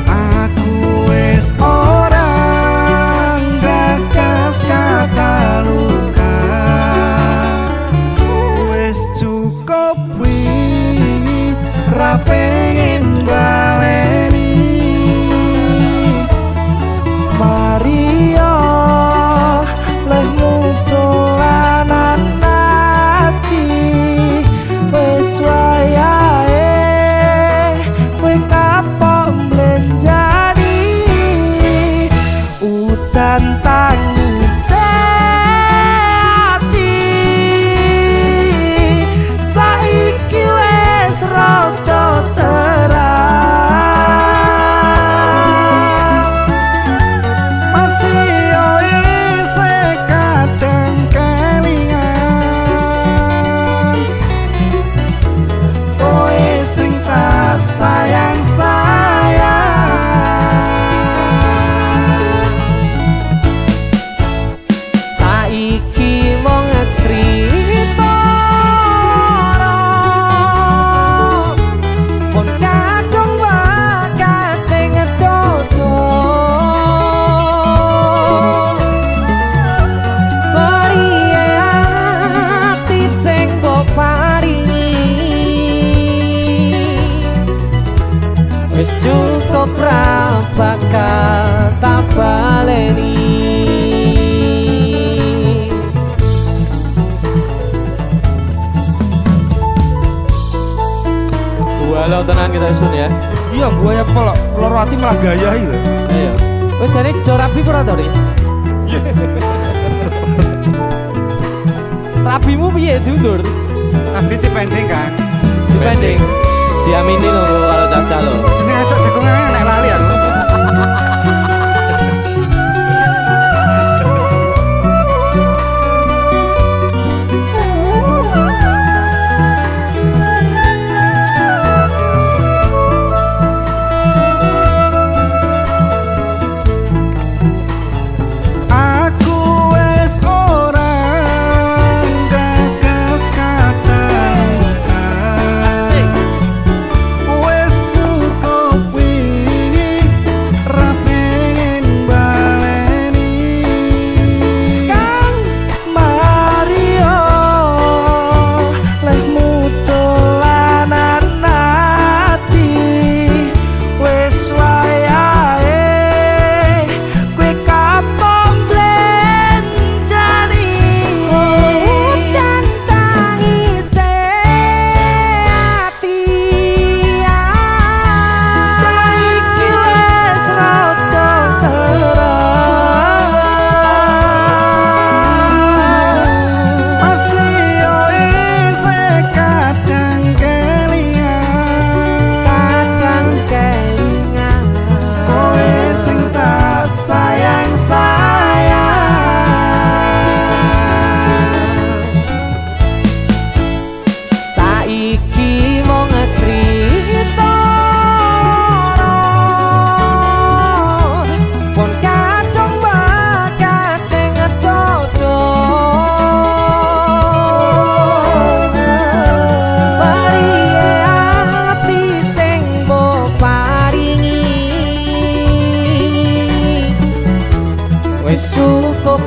Aku wis orang gagas kata luka. Wis cukup wingi ra pengen baleni. Maria lehmu dolanan ati wis wayahe kowe kapok mlenjani udan tangise ati saiki wis rada terang Masih yo isih kadang kelingan. Kowe sing tak sayang-sayang. saiki mong crita pun kadung bagas sing dodo priye ati sing mbok paringi wis cukup ra bakal tak baleni. Walau tenan kita sun ya. Iya, gua ya kok loro ati malah gaya iki lho. Ayo. Wis jane sedo rapi ora to, Ri? Rapimu piye diundur? Tapi dipending kan. Dipending. Diamini lho karo Caca lho. Sini ajak jagongan nek lali aku.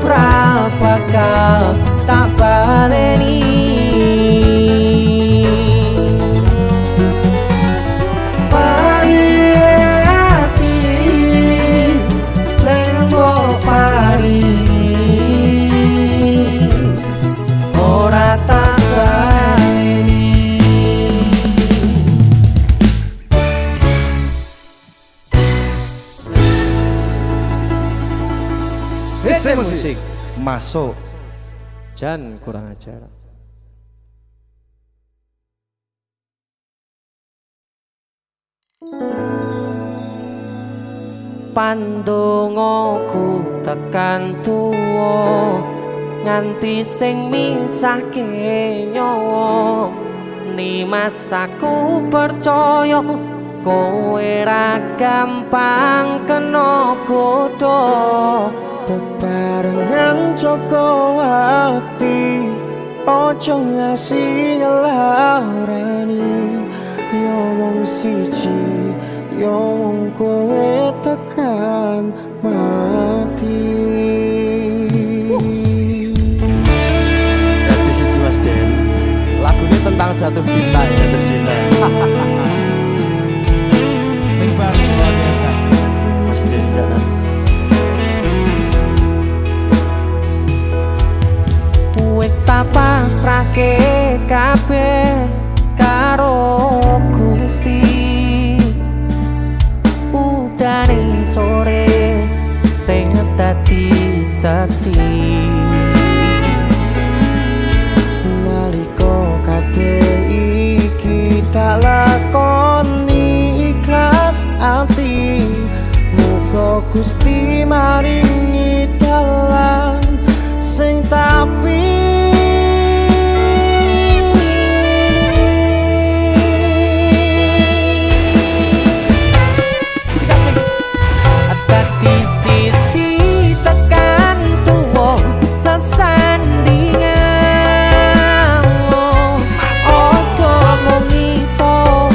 ora bakal tak baleni. Pari ati sing mbok paringi ora tak baleni. Ese musik Masuk. Jan kurang ajar. Pandongaku tekan tuwa nganti sing misahke nyawa. Nimas aku percaya kowe ra gampang kena godha. Bebarengan Joko ati ojo ngasih larani. Yo wong siji yo wong kowe tekan mati. Ganti sisi Mas Den. Lagunya tentang jatuh cinta ya. Jatuh cinta. Hebat, luar biasa. Mas Den di sana. Wis tak pasrahke kabeh karo Gusti. Udane sore sing dadi saksi. Nalika kabeh iki tak lakoni ikhlas ati. Muga Gusti maringi dalan sing tapi dadi siji tekan tuwa sesandingan. Ojo mung iso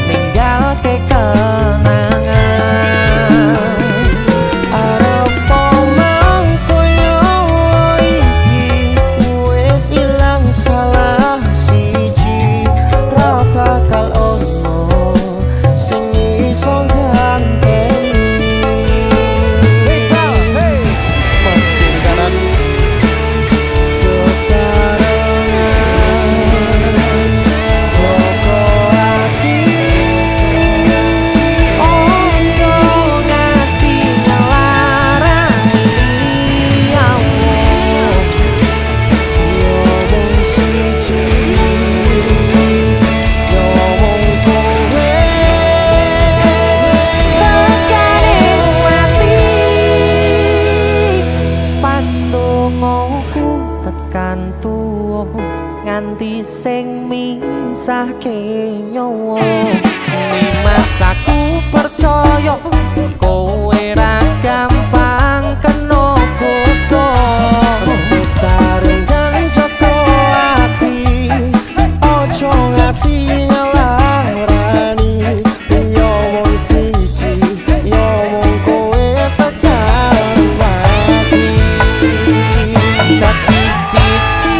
ninggalke kenangan. arep mangkoyo iki wis ilang salah siji. Ra bakal ono sing iso ganteni. Mas Din kanan Joko ati Ojo ngasih ngelarani Allah. yo wong siji yo wong kowe Tekane mati. Pandongaku tekan tuwa nganti sing misahke nyawa. Nimas aku percaya kowe ra gampang kena godha. Tarengan Joko ati ojo ngasih ngelarani. Yo wong siji yo wong kowe tekan mati. Dadi siji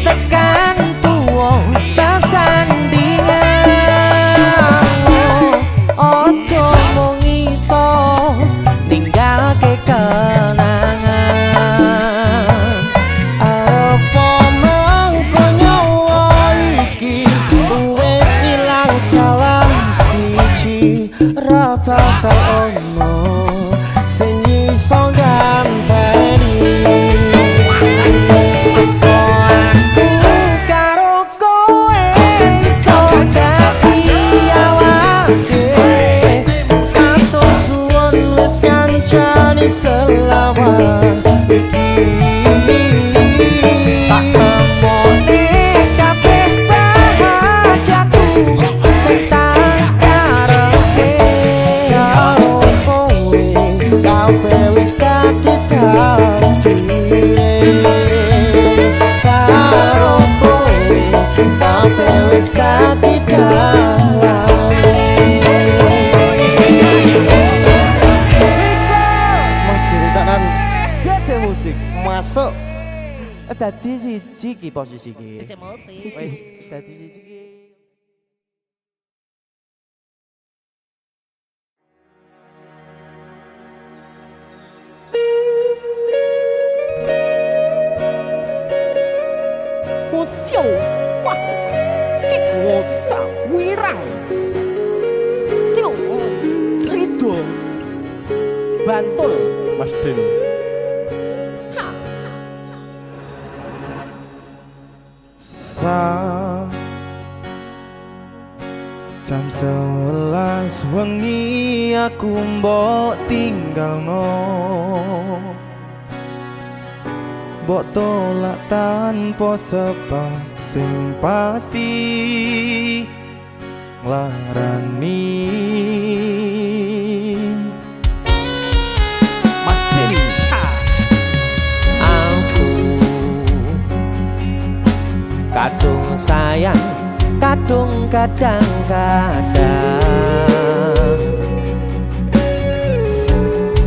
tekan tuwa sesandingan. Ojo mung iso ninggalke kenangan. Arep mangko nyawa iki wis ilang salah siji. Ra bakal ono sing iso ganteni. Seko aku karo kowe iso dadi awak dhewe. Atur suwun wis kancani selawat iki. Tak temone kabeh bahagiaku sing tak karepe. Karo kowe kabeh wis dadi takdire. Karo kowe kabeh wis dadi Mas Diri sanan DC musik. Mas masuk. Dadi siji ki posisi ki. Wis dadi siji ki. Siêu wah kikuosa wirang siêu Rido Bantul Mas Den. Jam 11 wengi aku mbok tinggalno, mbok tolak tanpa sebab sing pasti nglarani. Mas Dewi aku kadung sayang kadung kadang-kadang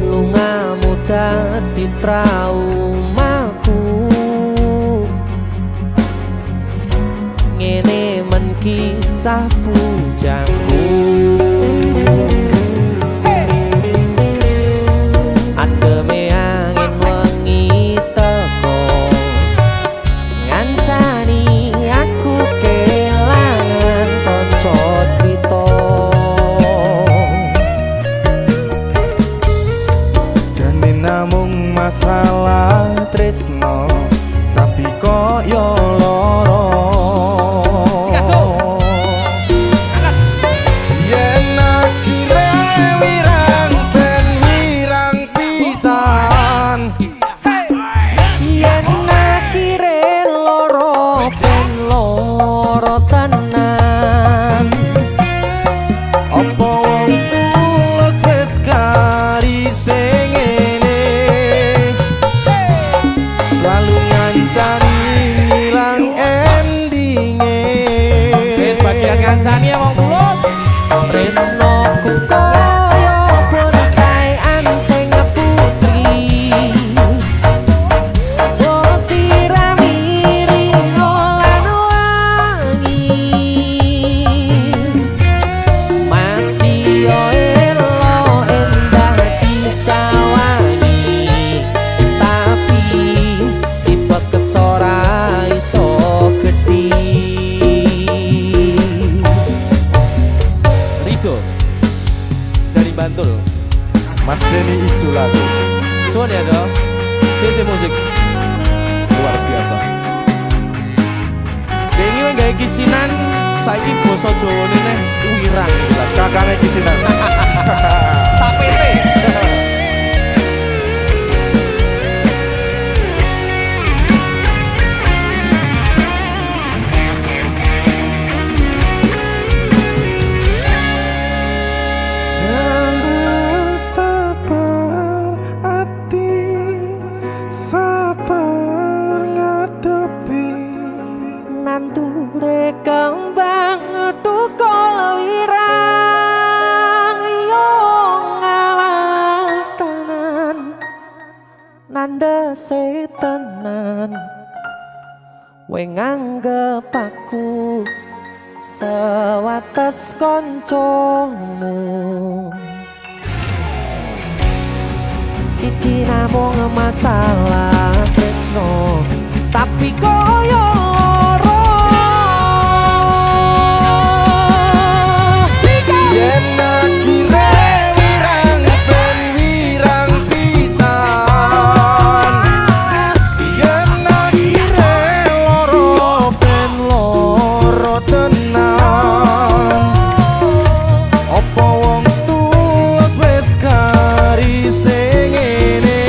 lungamu dadi traumaku ngene men kisah bujangku ademe angin wengi teko ngancani aku kelangan kanca crita Jane namung masalah tresno tapi kok yo loro. Yen akhire wirang ben wirang pisan. yen akhire loro ben loro tenan Apa wong tulus wis karise ngene, selalu ngancani ngilang endinge. wis bagian ngancani ya wong tulus tresnoku koyo bonsai anteng putri oh sirami ringo lan wangi masih yo elo endah disawangi tapi tipe kesora iso gedhi Rido dari Bantul Mas Denny itu lagu suan ya dong DC musik luar biasa. Denny wong gawe kisinan saiki basa Jawane neh wirang iki lah Kakane kisinan. sapete Sabar hati, sabar ngadepi. nanture kembang tukul wirang yo ngalah tenan nandese tenan we nganggep aku sewates koncomu iki namung masalah tresno tapi koyo loro Yen akhire wirang ben wirang pisan. Yen akhire loro ben loro tenan. Apa wong tulus wis karise ngene,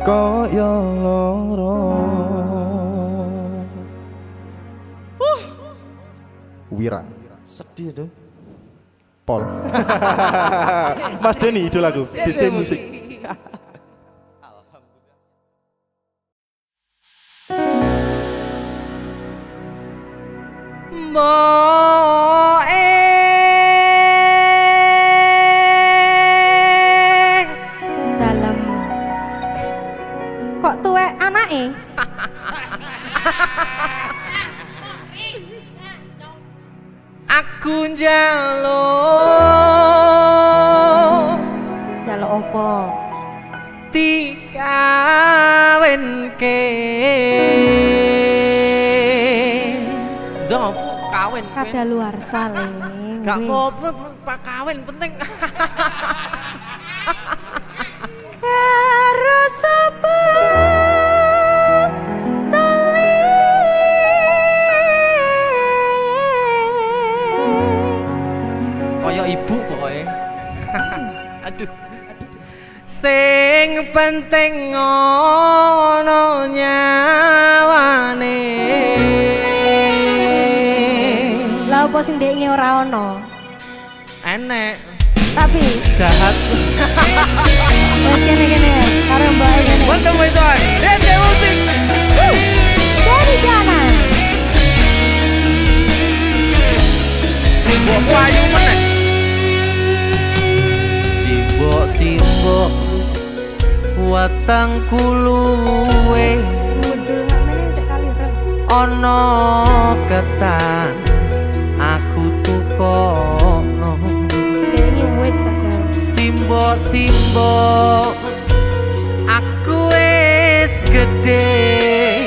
koyo loro. Wira Sedih tuh. Pol. Mas Denny idolaku, DJ musik. Dalam. Kok tuwek anake? Aku njaluk Jaluk apa? dikawinke. Ndang apa kawin? Kadaluarsa le. Gak Wis. apa-apa, Pak kawin penting. Karo sapa Kaya ibu pokoknya. Aduh. Sing penting ngono nyawane. Lah apa sing ndekne ora ono? Enek Tapi jahat. wis kene-kene karo mbak kene. Mantap itu. DJ musik. Dari sana. Simbok ayu meneh. Simbok watang kuluwe Budul hamene sekali rem. ana ketan aku tukono. Ndekne wis sadar. Simbok aku wis gedhe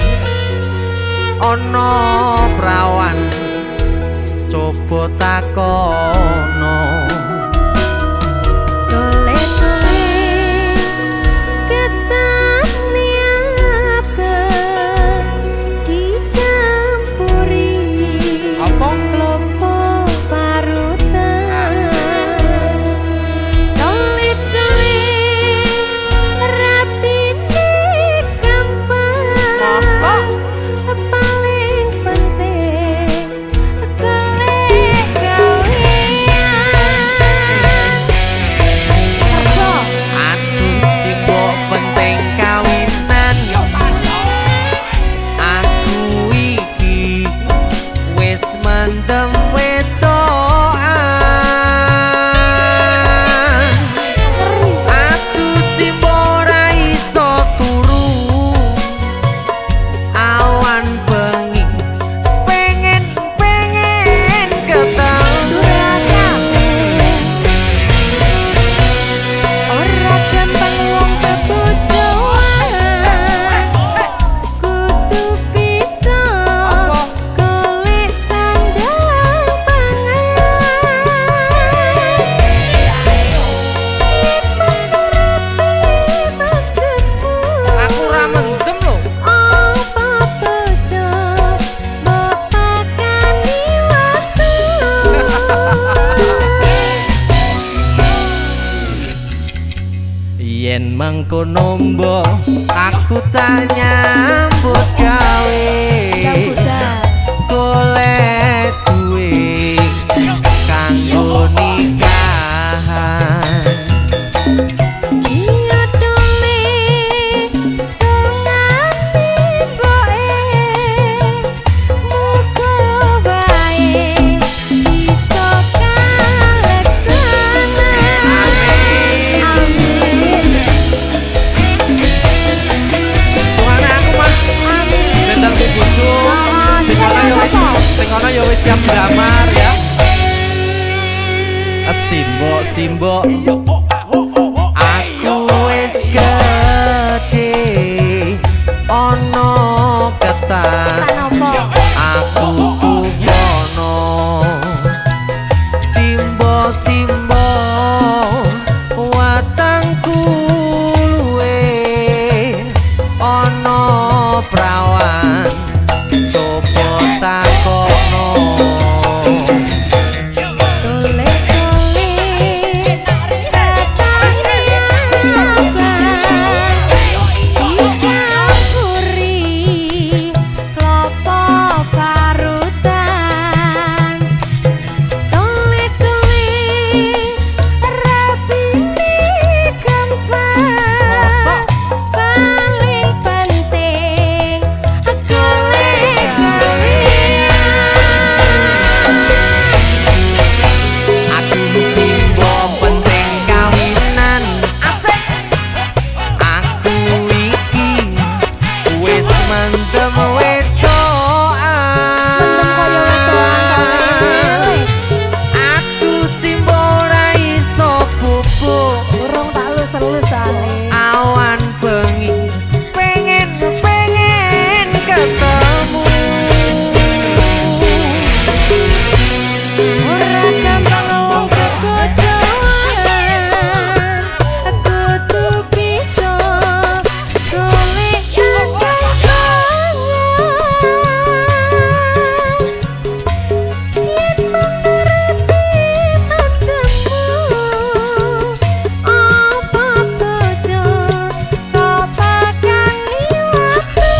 ana prawan coba takono. Apa? Aduh simbok penting kawinan. Aku iki wis mendem wedokan. Aduh simbok ora iso turu. Awan bengi pengen ketemu. Ora gampang wong kebojoan. Kudu bisa golek sandang pangan. Yen menuruti maksudmu, Aku ora mendem lho. apa bojo mbok pakani waktu. Yen mangkono mbok aku tak nyambut gawe. Golek duwe kanggo nikahan. Iya dole dongane mboke muga bae iso kaleksana. Amin. Tuane aku mah Amin. nendang ku bojo. Sing ana ya wis siap dilamar ya. Simbok aku wis gedhe ana ketan. Kenapa? Aku tukono. Simbok watang kuluwe ana prawan coba takono. Dole-dole mendem wedoan Mendem koyo wedoan aku simbora iso bubuk urung tak lus-lus ale awan bengi pengen ketemu ora gampang wong kekocoan aku tuh bisa golek angan yen mengerti matamu apa bojo kok pakan liwatu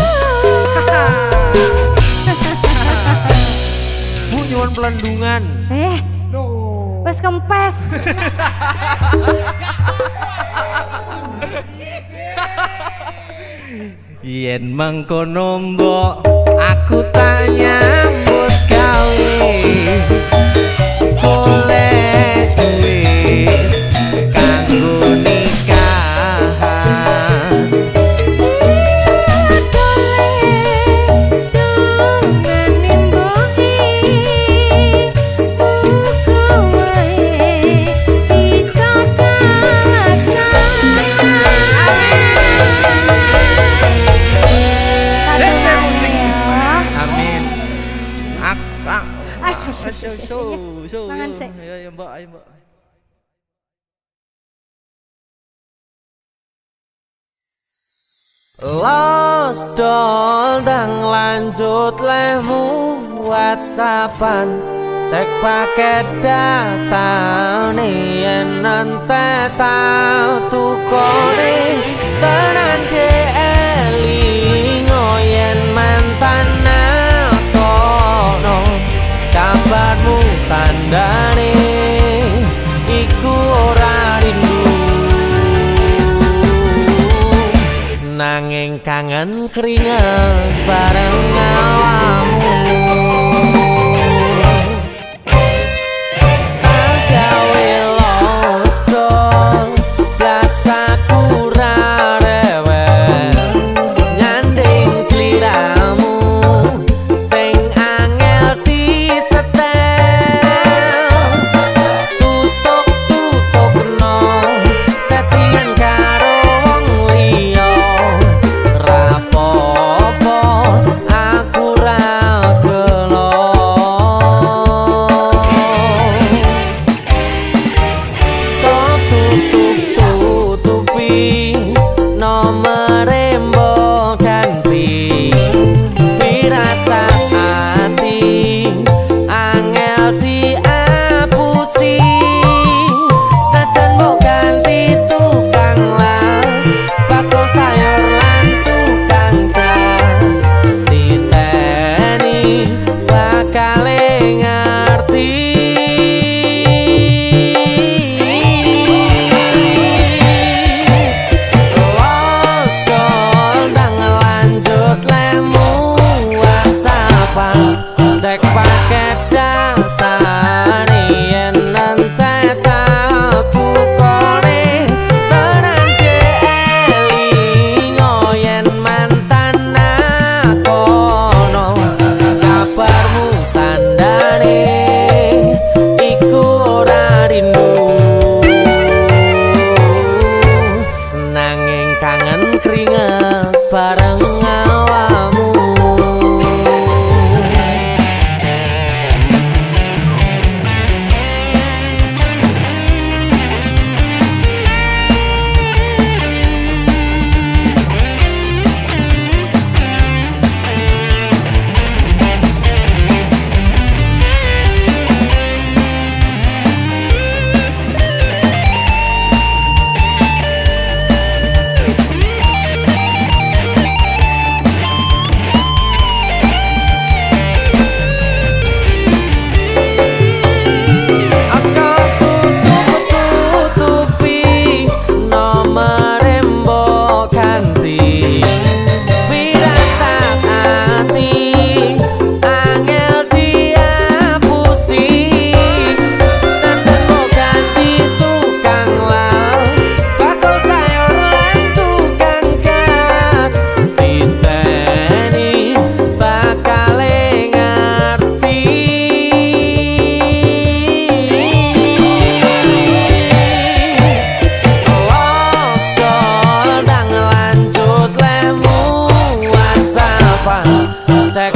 Bu nyuwun pelendungan wes kempes yen mengkono mbok aku tak nyambut gawe golek duit kanggo nikahan amin Mangan sik. ya mbak ayo mbak Lost doll dang lanjut lemu WhatsAppan cek paket data nih yen nante tau tukone tenan de elingo yen mantan kono kabarmu tandane iku ora rindu nanging kangen keringet bareng awakmu agawe lost doll biasa kurang rewel nyanding sliramu sing angel disetel tutuk no chattingan karo wong liya rapopo cek